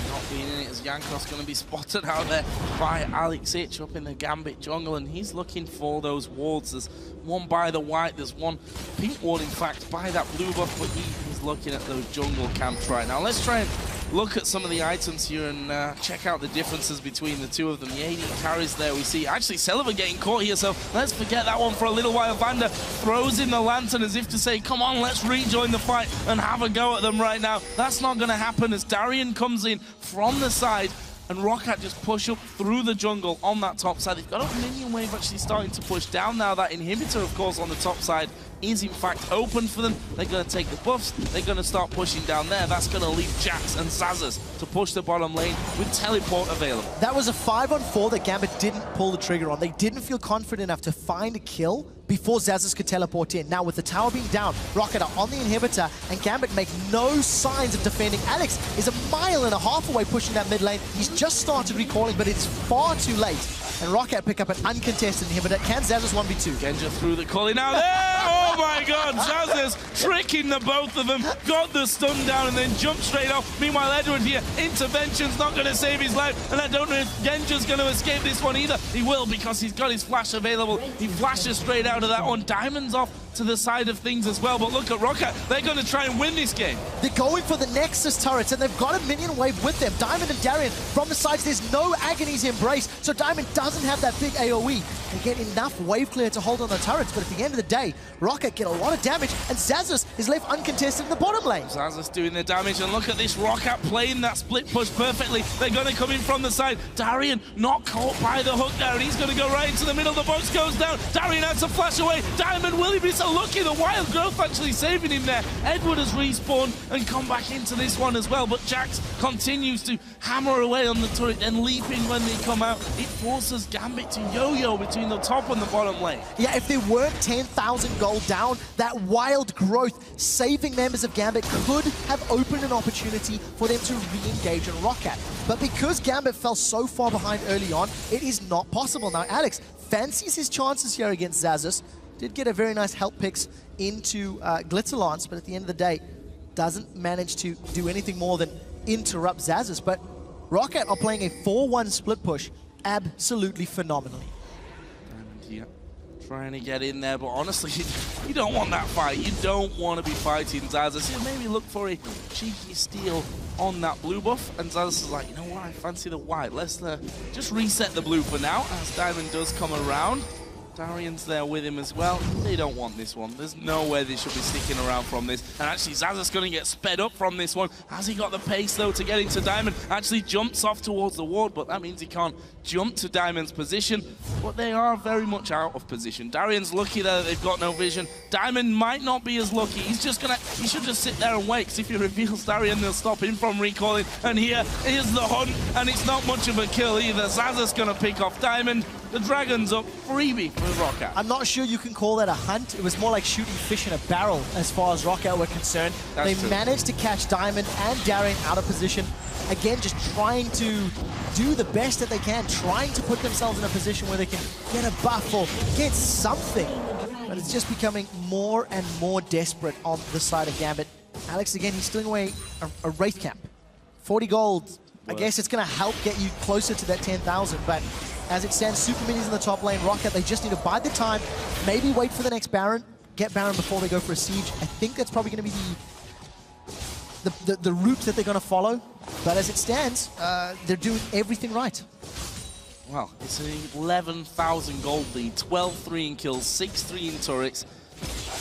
Not being in it as Jankos going to be spotted out there by Alex Ich up in the Gambit jungle, and he's looking for those wards. There's one by the white, there's one pink ward in fact by that blue buff, but he's looking at those jungle camps right now. Let's try and look at some of the items here and check out the differences between the two of them. The AD carries there, we see actually Celeber getting caught here, so let's forget that one for a little while. Vander throws in the lantern as if to say, come on, let's rejoin the fight and have a go at them right now. That's not going to happen as Darian comes in from the side and Rocket just push up through the jungle on that top side. They've got a minion wave actually starting to push down now. That inhibitor, of course, on the top side is in fact open for them. They're going to take the buffs. They're going to start pushing down there. That's going to leave Jax and Xaxus to push the bottom lane with teleport available. That was a 5-on-4 that Gambit didn't pull the trigger on. They didn't feel confident enough to find a kill before Xaxus could teleport in. Now with the tower being down, Rocket are on the inhibitor, and Gambit make no signs of defending. Alex is 1.5 miles away pushing that mid lane. He's just started recalling, but it's far too late. And Rocket pick up an uncontested inhibitor. Can Xaxus 1v2? Genja through the calling out there. Oh my god, Xaxus tricking the both of them. Got the stun down and then jumped straight off. Meanwhile, Edward here, intervention's not going to save his life. And I don't know if Genja's going to escape this one either. He will, because he's got his flash available. He flashes straight out of that one. Diamond's off to the side of things as well. But look at Rocket. They're going to try and win this game. They're going for the Nexus turrets, and they've got a minion wave with them. Diamond and Darien from the sides. There's no Agony's Embrace, so Diamond doesn't have that big AoE. They get enough wave clear to hold on the turrets, but at the end of the day, Rocket get a lot of damage, and Xaxus is left uncontested in the bottom lane. Xaxus doing the damage, and look at this Rocket playing that split push perfectly. They're going to come in from the side. Darien not caught by the hook there, and he's going to go right into the middle. The box goes down. Darien has to flash away. Diamond, will he be so lucky? The wild growth actually saving him there. Edward has respawned and come back into this one as well, but Jax continues to hammer away on the turret, then leaping when they come out. It forces Gambit to yo-yo between the top and the bottom lane. Yeah, if there weren't 10,000 gold down, that wild growth saving members of Gambit could have opened an opportunity for them to re-engage and Rocket. But because Gambit fell so far behind early on, it is not possible. Now, Alex fancies his chances here against Xaxus. Did get a very nice help picks into Glitzerlance, but at the end of the day, doesn't manage to do anything more than interrupt Xaxus. But Rocket are playing a 4-1 split push absolutely phenomenally. Yeah, trying to get in there, but honestly, you don't want that fight. You don't want to be fighting Xaxus. You maybe look for a cheeky steal on that blue buff, and Xaxus is like, you know what, I fancy the white. Let's just reset the blue for now, as Diamond does come around. Darian's there with him as well. They don't want this one. There's no way they should be sticking around from this. And actually, Xaxus going to get sped up from this one. Has he got the pace, though, to get into Diamond? Actually jumps off towards the ward, but that means he can't jump to Diamond's position. But they are very much out of position. Darian's lucky there that they've got no vision. Diamond might not be as lucky. He should just sit there and wait, because if he reveals Darian, they'll stop him from recalling. And here is the hunt, and it's not much of a kill either. Xaxus going to pick off Diamond. The Dragon's up, freebie for Rocket. I'm not sure you can call that a hunt. It was more like shooting fish in a barrel as far as Rocket were concerned. They managed to catch Diamond and Darien out of position. Again, just trying to do the best that they can, trying to put themselves in a position where they can get a buff or get something. But it's just becoming more and more desperate on the side of Gambit. Alex, again, he's stealing away a Wraith Camp. 40 gold. I guess it's going to help get you closer to that 10,000, but as it stands, Super Minis in the top lane, Rocket, they just need to bide the time, maybe wait for the next Baron, get Baron before they go for a siege. I think that's probably going to be the route that they're going to follow, but as it stands, they're doing everything right. Well, it's an 11,000 gold lead, 12-3 in kills, 6-3 in turrets.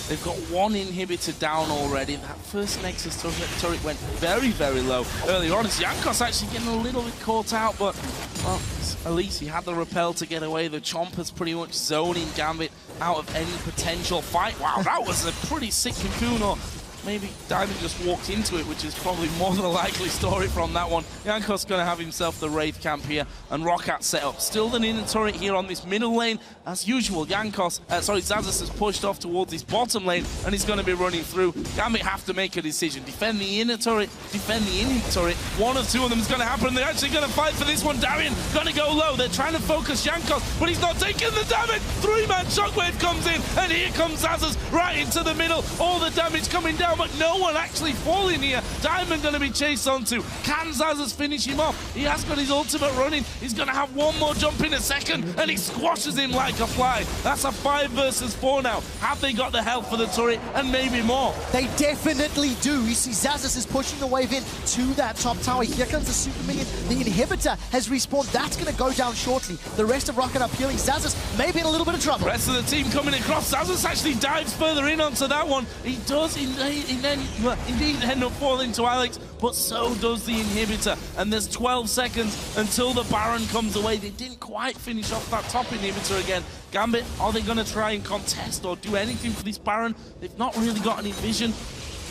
They've got one inhibitor down already. That first Nexus turret went very, very low earlier on. Jankos actually getting a little bit caught out, but, well, at least he had the repel to get away. The Chomper's pretty much zoning Gambit out of any potential fight. Wow, that was a pretty sick cocoon, or maybe Diamond just walked into it, which is probably more than a likely story from that one. Jankos going to have himself the Wraith Camp here, and Rocket set up. Still the inner turret here on this middle lane. As usual, Xaxus has pushed off towards his bottom lane, and he's going to be running through. Gambit have to make a decision. Defend the inner turret, defend the inner turret. One or two of them is going to happen. They're actually going to fight for this one. Darien going to go low. They're trying to focus Jankos, but he's not taking the damage. 3-man shockwave comes in, and here comes Xaxus right into the middle. All the damage coming down, but no one actually falling here. Diamond going to be chased onto. Can Xaxus finish him off? He has got his ultimate running. He's going to have one more jump in a second, and he squashes him like a fly. That's a 5 versus 4 now. Have they got the health for the turret? And maybe more. They definitely do. You see Xaxus is pushing the wave in to that top tower. Here comes the Super Minion. The inhibitor has respawned. That's going to go down shortly. The rest of Rocket up healing. Xaxus may be in a little bit of trouble. Rest of the team coming across. Xaxus actually dives further in onto that one. He does. He indeed end up falling to Alex, but so does the inhibitor. And there's 12 seconds until the Baron comes away. They didn't quite finish off that top inhibitor again. Gambit, are they going to try and contest or do anything for this Baron? They've not really got any vision.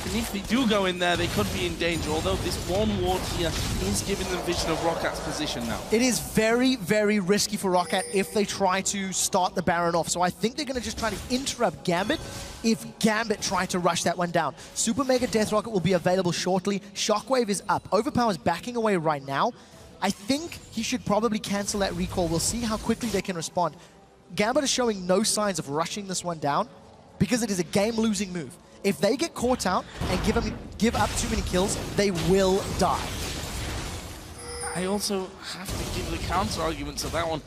And if they do go in there, they could be in danger, although this one ward here is giving them vision of Rockat's position now. It is very, very risky for ROC if they try to start the Baron off. So I think they're going to just try to interrupt Gambit if Gambit try to rush that one down. Super Mega Death Rocket will be available shortly. Shockwave is up. Overpower's backing away right now. I think he should probably cancel that recall. We'll see how quickly they can respond. Gambit is showing no signs of rushing this one down because it is a game-losing move. If they get caught out and give up too many kills, they will die. I also have to give the counter-argument to that one.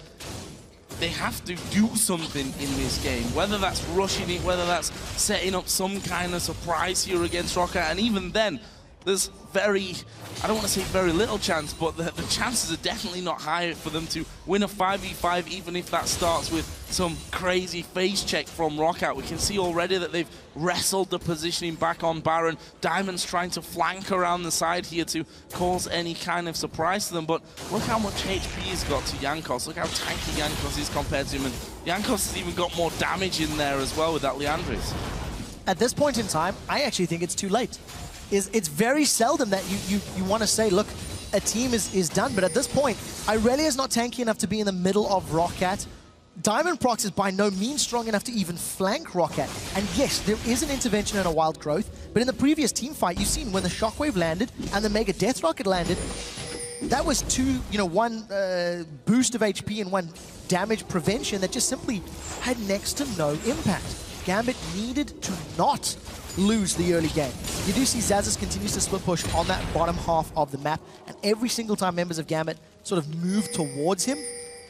They have to do something in this game, whether that's rushing it, whether that's setting up some kind of surprise here against Rocket, and even then, there's I don't want to say very little chance, but the chances are definitely not high for them to win a 5v5, even if that starts with some crazy face check from Rockout. We can see already that they've wrestled the positioning back on Baron. Diamond's trying to flank around the side here to cause any kind of surprise to them, but look how much HP he's got to Jankos. Look how tanky Jankos is compared to him, and Jankos has even got more damage in there as well with that Liandry's. At this point in time, I actually think it's too late. It's very seldom that you want to say, look, a team is done. But at this point, Irelia's not tanky enough to be in the middle of Roccat. Diamond Prox is by no means strong enough to even flank Roccat. And yes, there is an intervention and a wild growth. But in the previous team fight, you've seen when the Shockwave landed and the Mega Death Rocket landed, that was one boost of HP and one damage prevention that just simply had next to no impact. Gambit needed to not lose the early game. You do see Xaxis continues to split push on that bottom half of the map, and every single time members of Gambit sort of move towards him,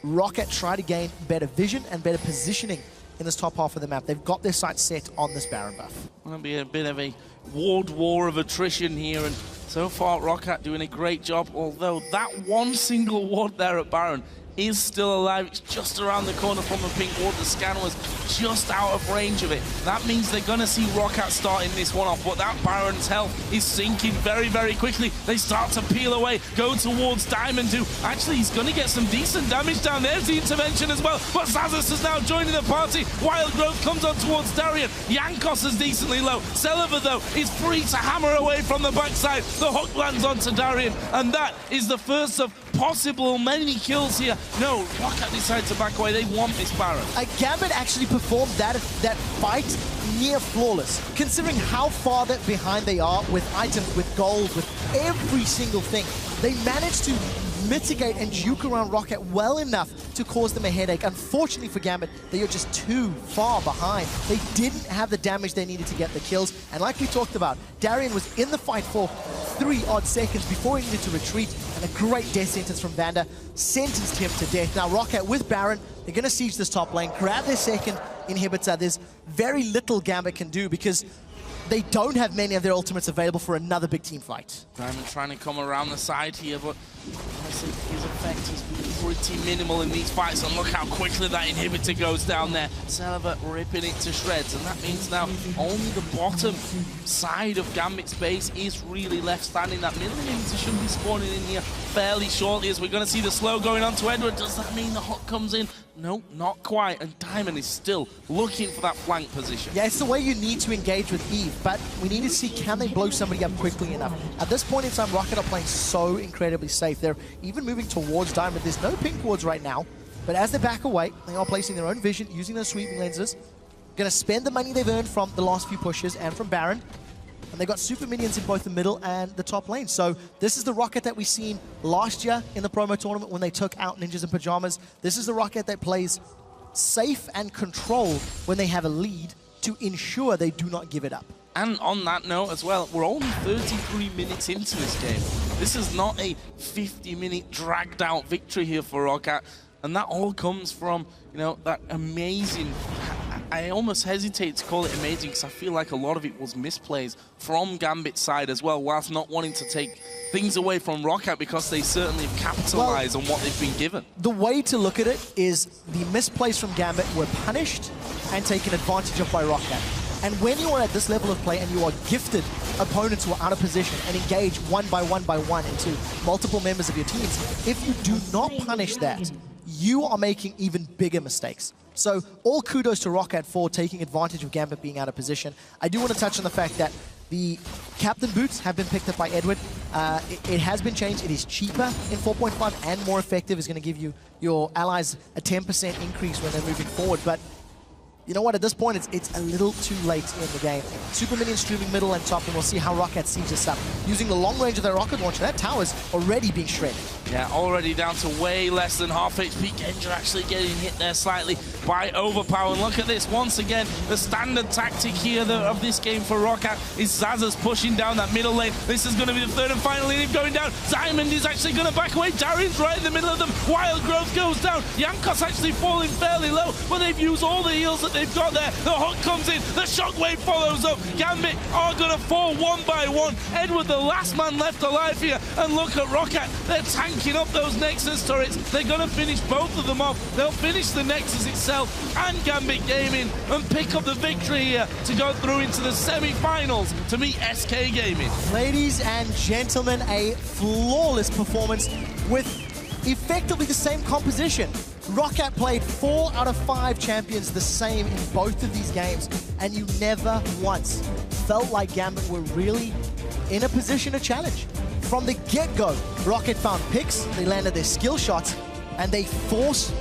Rocket try to gain better vision and better positioning in this top half of the map. They've got their sights set on this Baron buff. Going to be a bit of a ward war of attrition here, and so far Rocket doing a great job, although that one single ward there at Baron is still alive. It's just around the corner from the pink ward. The scan was just out of range of it. That means they're going to see Roccat starting this one off, but that Baron's health is sinking very, very quickly. They start to peel away, go towards Diamond, who actually he's going to get some decent damage down. There's the intervention as well, but Xaxis is now joining the party. Wild Growth comes on towards Darian. Jankos is decently low. Celiver, though, is free to hammer away from the backside. The hook lands onto Darian, and that is the first of possible many kills here. No, Roccat decides to back away. They want this Baron. Gambit actually performed that fight near flawless, considering how far behind they are with items, with gold, with every single thing. They managed to mitigate and juke around Roccat well enough to cause them a headache. Unfortunately for Gambit, they are just too far behind. They didn't have the damage they needed to get the kills, and like we talked about, Darian was in the fight for 3 odd seconds before he needed to retreat, and a great death sentence from Vanda sentenced him to death. Now Roccat with Baron, they're going to siege this top lane, grab their second inhibitor. There's very little Gambit can do because they don't have many of their ultimates available for another big team fight. Diamond trying to come around the side here, but honestly, his effect has been pretty minimal in these fights, and look how quickly that inhibitor goes down there. Celiver ripping it to shreds, and that means now only the bottom side of Gambit's base is really left standing. That middle inhibitor should be spawning in here fairly shortly, as we're going to see the slow going on to Edward. Does that mean the hook comes in? No, not quite, and Diamond is still looking for that flank position. Yeah, it's the way you need to engage with Eve, but we need to see, can they blow somebody up quickly enough? At this point in time, Rocket are playing so incredibly safe. They're even moving towards Diamond. There's no pink wards right now, but as they back away, they are placing their own vision, using their sweeping lenses, going to spend the money they've earned from the last few pushes and from Baron, and they've got super minions in both the middle and the top lane. So this is the Rocket that we've seen last year in the promo tournament when they took out Ninjas in Pajamas. This is the Rocket that plays safe and controlled when they have a lead to ensure they do not give it up. And on that note as well, we're only 33 minutes into this game. This is not a 50-minute dragged-out victory here for Roccat, and that all comes from, that amazing... I almost hesitate to call it amazing because I feel like a lot of it was misplays from Gambit's side as well, whilst not wanting to take things away from Roccat because they certainly have capitalized on what they've been given. The way to look at it is the misplays from Gambit were punished and taken advantage of by Roccat. And when you are at this level of play and you are gifted opponents who are out of position and engage one by one into multiple members of your teams, if you do not punish that, you are making even bigger mistakes. So all kudos to Roccat for taking advantage of Gambit being out of position. I do want to touch on the fact that the captain boots have been picked up by Edward. It has been changed. It is cheaper in 4.5 and more effective. It's going to give you your allies a 10% increase when they're moving forward. But you know what? At this point, it's a little too late in the game. Super Minions streaming middle and top, and we'll see how Roccat siege this up. Using the long range of their rocket launcher, that tower's already being shredded. Yeah, already down to way less than half HP. Genja actually getting hit there slightly by Overpower. And look at this, once again, the standard tactic here of this game for Roccat is Zazas pushing down that middle lane. This is going to be the third and final lane going down. Diamond is actually going to back away. Darian's right in the middle of them. Wild Growth goes down. Jankos actually falling fairly low, but they've used all the heals that they've got there. The hook comes in, the shockwave follows up. Gambit are going to fall one by one. Edward, the last man left alive here. And look at Roccat, they're tanking up those Nexus turrets. They're going to finish both of them off. They'll finish the Nexus itself and Gambit Gaming and pick up the victory here to go through into the semi-finals to meet SK Gaming. Ladies and gentlemen, a flawless performance with effectively the same composition. Roccat played 4 out of 5 champions the same in both of these games, and you never once felt like Gambit were really in a position to challenge. From the get-go, Roccat found picks, they landed their skill shots, and they forced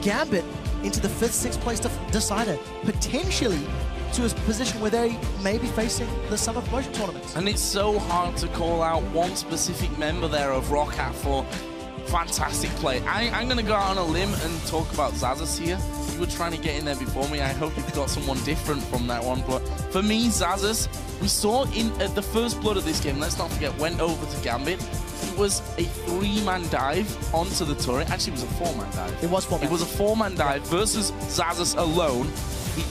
Gambit into the 5th, 6th place decider, potentially to a position where they may be facing the Summer Promotion Tournaments. And it's so hard to call out one specific member there of Roccat for fantastic play. I'm going to go out on a limb and talk about Zazas here. You were trying to get in there before me. I hope you've got someone different from that one. But for me, Zazas, we saw in the first blood of this game, let's not forget, went over to Gambit. It was a 3-man dive onto the turret. Actually, it was a 4-man dive. It was 4-man. It was a 4-man dive versus Zazas alone. He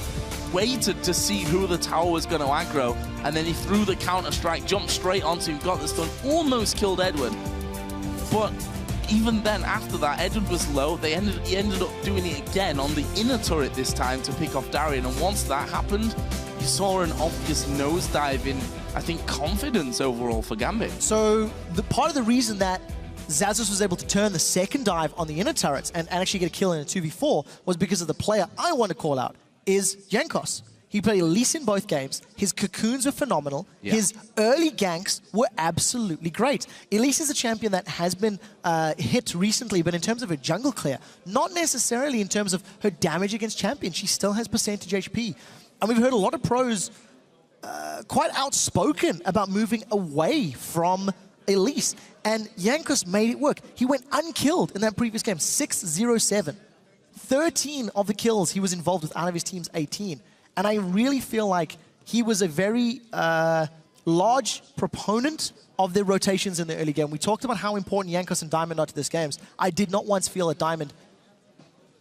waited to see who the tower was going to aggro, and then he threw the counter-strike, jumped straight onto him, got the stun, almost killed Edward. But even then, after that, Edward was low. He ended up doing it again on the inner turret this time to pick off Darian. And once that happened, you saw an obvious nosedive in, I think, confidence overall for Gambit. So the part of the reason that Zazas was able to turn the second dive on the inner turrets and actually get a kill in a 2v4 was because of the player I want to call out is Jankos. He played Elise in both games. His cocoons were phenomenal. Yeah. His early ganks were absolutely great. Elise is a champion that has been hit recently, but in terms of her jungle clear, not necessarily in terms of her damage against champions. She still has percentage HP. And we've heard a lot of pros quite outspoken about moving away from Elise. And Jankos made it work. He went unkilled in that previous game, 6-0-7. 13 of the kills he was involved with out of his team's 18. And I really feel like he was a very large proponent of their rotations in the early game. We talked about how important Jankos and Diamond are to this games. I did not once feel that Diamond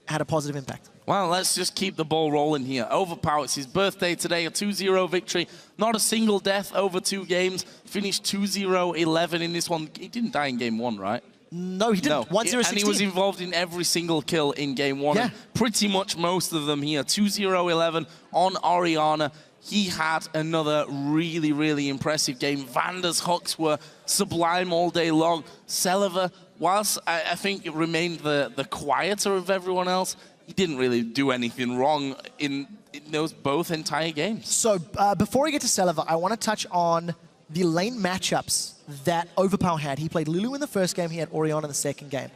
had a positive impact. Well, let's just keep the ball rolling here. Overpower, it's his birthday today, a 2-0 victory. Not a single death over 2 games. Finished 2-0-11 in this one. He didn't die in game 1, right? No, he didn't. 1-0-16. And he was involved in every single kill in game 1. Yeah. Pretty much most of them here. 2-0-11 on Orianna. He had another really, really impressive game. Vander's hooks were sublime all day long. Celiva, whilst I think it remained the quieter of everyone else, he didn't really do anything wrong in those both entire games. So before we get to Celiva, I want to touch on the lane matchups that Overpower had. He played Lulu in the first game, he had Orianna in the second game.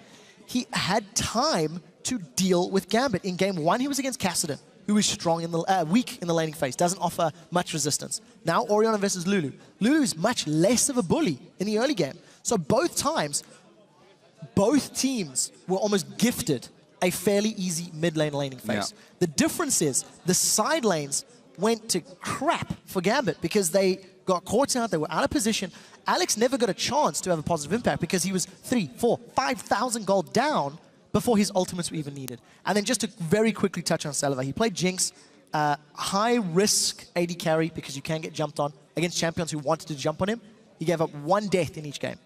He had time to deal with Gambit. In game 1, he was against Kassadin, who is strong in the weak in the laning phase, doesn't offer much resistance. Now Orianna versus Lulu. Lulu is much less of a bully in the early game. So both times, both teams were almost gifted a fairly easy mid lane laning phase. Yeah. The difference is the side lanes went to crap for Gambit because they got caught out, they were out of position. Alex never got a chance to have a positive impact because he was 3, 4, 5,000 gold down before his ultimates were even needed. And then just to very quickly touch on Celiva, he played Jinx, high risk AD carry because you can get jumped on against champions who wanted to jump on him. He gave up 1 death in each game.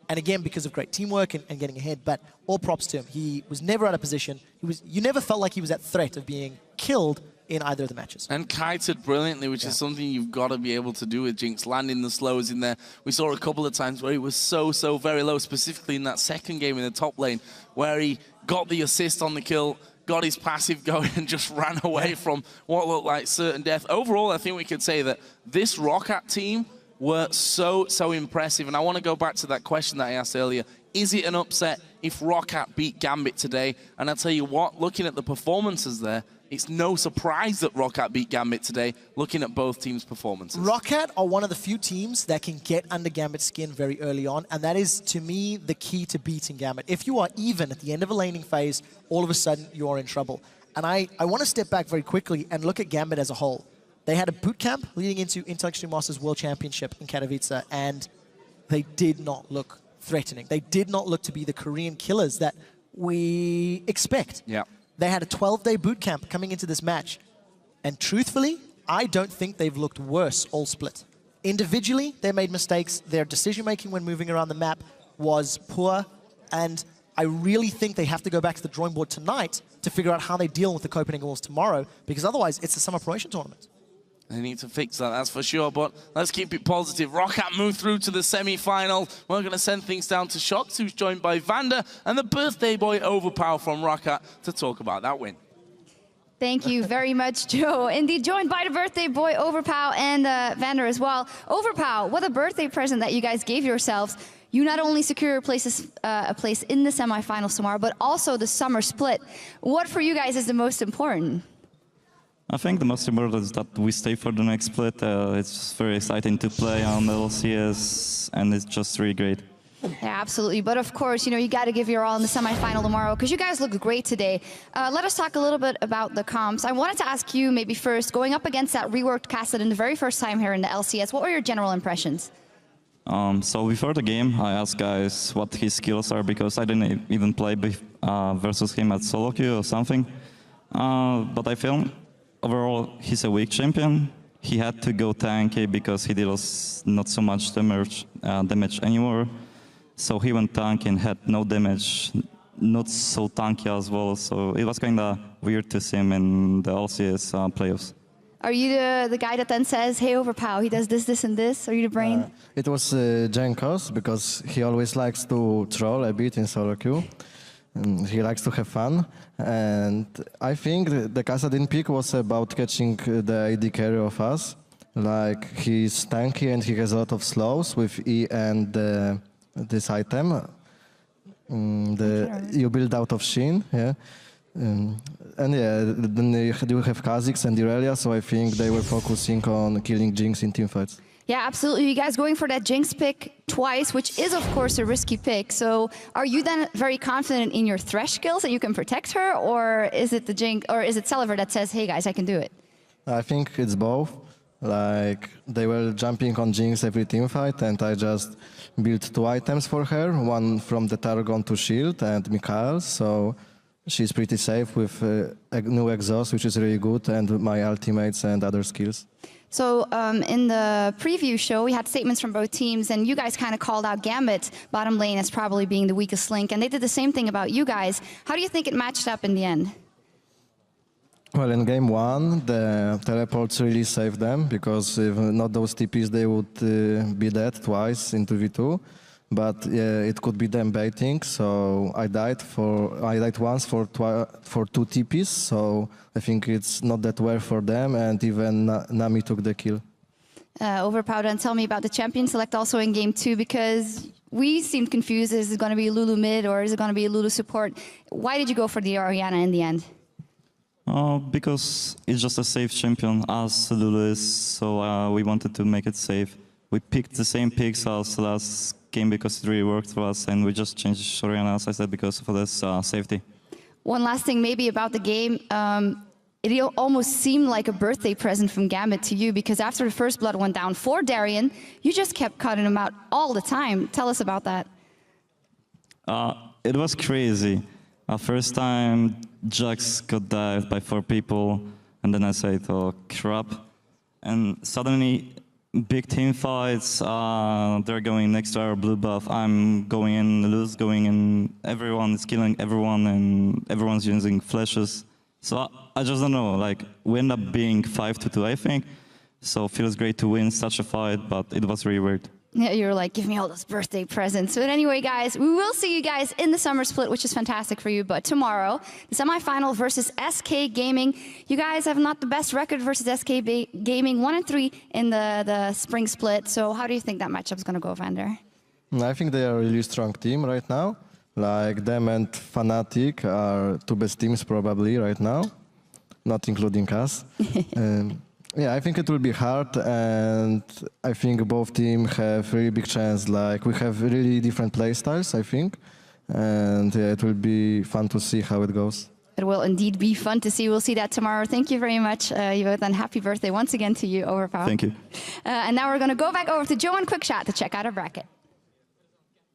And again, because of great teamwork and getting ahead, but all props to him. He was never out of position. You never felt like he was at threat of being killed in either of the matches. And kited brilliantly, which is something you've got to be able to do with Jinx, landing the slows in there. We saw a couple of times where he was so very low, specifically in that second game in the top lane, where he got the assist on the kill, got his passive going, and just ran away from what looked like certain death. Overall, I think we could say that this ROCCAT team were so impressive. And I want to go back to that question that I asked earlier. Is it an upset if ROCCAT beat Gambit today? And I'll tell you what, looking at the performances there, it's no surprise that ROCCAT beat Gambit today, looking at both teams' performances. ROCCAT are one of the few teams that can get under Gambit's skin very early on, and that is, to me, the key to beating Gambit. If you are even at the end of a laning phase, all of a sudden you are in trouble. And I want to step back very quickly and look at Gambit as a whole. They had a boot camp leading into Intel Extreme Masters World Championship in Katowice, and they did not look threatening. They did not look to be the Korean killers that we expect. Yeah. They had a 12-day boot camp coming into this match, and truthfully, I don't think they've looked worse all split. Individually, they made mistakes. Their decision-making when moving around the map was poor, and I really think they have to go back to the drawing board tonight to figure out how they deal with the Copenhagen Wolves tomorrow, because otherwise it's a summer promotion tournament. They need to fix that, that's for sure, but let's keep it positive. ROCCAT move through to the semi-final. We're going to send things down to Shox, who's joined by Vander and the birthday boy Overpower from ROCCAT to talk about that win. Thank you very much, Joe. Indeed, joined by the birthday boy Overpower and Vander as well. Overpower, what a birthday present that you guys gave yourselves. You not only secure a place in the semi-finals tomorrow, but also the summer split. What for you guys is the most important? I think the most important is that we stay for the next split. It's very exciting to play on the LCS, and it's just really great. Yeah, absolutely. But of course, you know, you got to give your all in the semi-final tomorrow, because you guys look great today. Let us talk a little bit about the comps. I wanted to ask you maybe first, going up against that reworked Kassadin the very first time here in the LCS, what were your general impressions? So before the game, I asked guys what his skills are, because I didn't even play versus him at solo queue or something. But I feel overall he's a weak champion. He had to go tanky because he deals not so much damage anymore. So he went tanky and had no damage, not so tanky as well. So it was kind of weird to see him in the LCS playoffs. Are you the guy that then says, hey, Overpower, he does this, this, and this? Are you the brain? It was Jenkos, because he always likes to troll a bit in solo queue. He likes to have fun, and I think the Kassadin pick was about catching the AD carry of us. Like, he's tanky and he has a lot of slows with E and this item. You build out of Shin, yeah. And yeah, then you have Kha'Zix and Irelia, so I think they were focusing on killing Jinx in teamfights. Yeah, absolutely. You guys going for that Jinx pick twice, which is, of course, a risky pick. So are you then very confident in your Thresh skills that you can protect her, or is it the Jinx, or is it Celiver that says, hey guys, I can do it? I think it's both. Like, they were jumping on Jinx every teamfight, and I just built 2 items for her, one from the Targon to shield and Mikael, so she's pretty safe with a new exhaust, which is really good, and my ultimates and other skills. So in the preview show, we had statements from both teams, and you guys kind of called out Gambit bottom lane as probably being the weakest link, and they did the same thing about you guys. How do you think it matched up in the end? Well, in game 1, the teleports really saved them, because if not those TPs, they would be dead twice in 2v2. But yeah, it could be them baiting, so I died once for 2 TPs, so I think it's not that well for them, and even Nami took the kill. Overpowered, and tell me about the champion select also in game 2, because we seemed confused. Is it going to be Lulu mid, or is it going to be Lulu support? Why did you go for the Orianna in the end? Because it's just a safe champion, as Lulu is, so we wanted to make it safe. We picked the same picks as last game because it really worked for us, and we just changed Orianna, as I said, because of this safety. One last thing maybe about the game. It almost seemed like a birthday present from Gambit to you, because after the first blood went down for Darien, you just kept cutting him out all the time. Tell us about that. It was crazy. First time, Jax got dived by 4 people, and then I said, oh crap. And suddenly, big team fights, they're going next to our blue buff, I'm going in, Lulu's going in, everyone is killing everyone, and everyone's using flashes. So I just don't know, like, we end up being 5-2, I think. So it feels great to win such a fight, but it was really weird. Yeah, you're like, give me all those birthday presents. But anyway, guys, we will see you guys in the summer split, which is fantastic for you. But tomorrow, the semifinal versus SK Gaming. You guys have not the best record versus SK Gaming, 1-3 in the spring split. So how do you think that matchup's going to go, Vander? I think they are a really strong team right now. Like them and Fnatic are two best teams probably right now, not including us. Yeah, I think it will be hard, and I think both teams have really big chance. Like, we have really different play styles, I think, and yeah, it will be fun to see how it goes. It will indeed be fun to see. We'll see that tomorrow. Thank you very much, you both, and happy birthday once again to you, Overpower. Thank you. And now we're going to go back over to Joe and Quickshot to check out our bracket.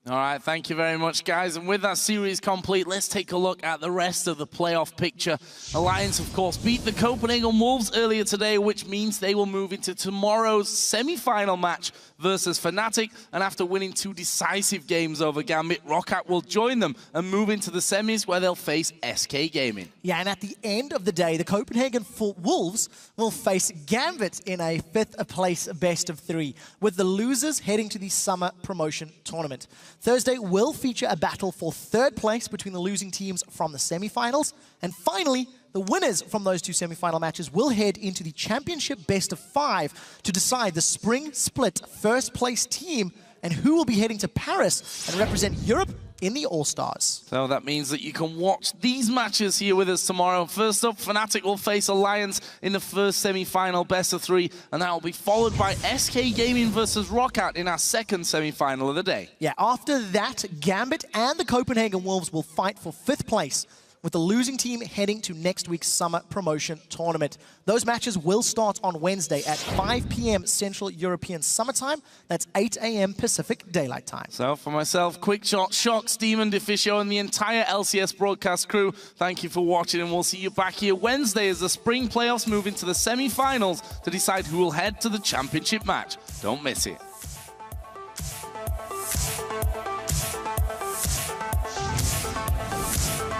All right, thank you very much, guys. And with that series complete, let's take a look at the rest of the playoff picture. Alliance, of course, beat the Copenhagen Wolves earlier today, which means they will move into tomorrow's semi-final match versus Fnatic. And after winning 2 decisive games over Gambit, ROC will join them and move into the semis where they'll face SK Gaming. Yeah, and at the end of the day, the Copenhagen Wolves will face Gambit in a 5th place best of 3, with the losers heading to the summer promotion tournament. Thursday will feature a battle for 3rd place between the losing teams from the semi-finals. And finally, the winners from those 2 semi-final matches will head into the championship best of 5 to decide the spring split 1st place team and who will be heading to Paris and represent Europe in the All-Stars. So that means that you can watch these matches here with us tomorrow. First up, Fnatic will face Alliance in the 1st semi-final best of 3, and that will be followed by SK Gaming versus ROC in our 2nd semi-final of the day. Yeah, after that, Gambit and the Copenhagen Wolves will fight for 5th place, with the losing team heading to next week's summer promotion tournament. Those matches will start on Wednesday at 5 p.m. Central European Summertime. That's 8 a.m. Pacific Daylight Time. So for myself, Quickshot, Shox, Demon, Deficio, and the entire LCS broadcast crew, thank you for watching, and we'll see you back here Wednesday as the spring playoffs move into the semi-finals to decide who will head to the championship match. Don't miss it.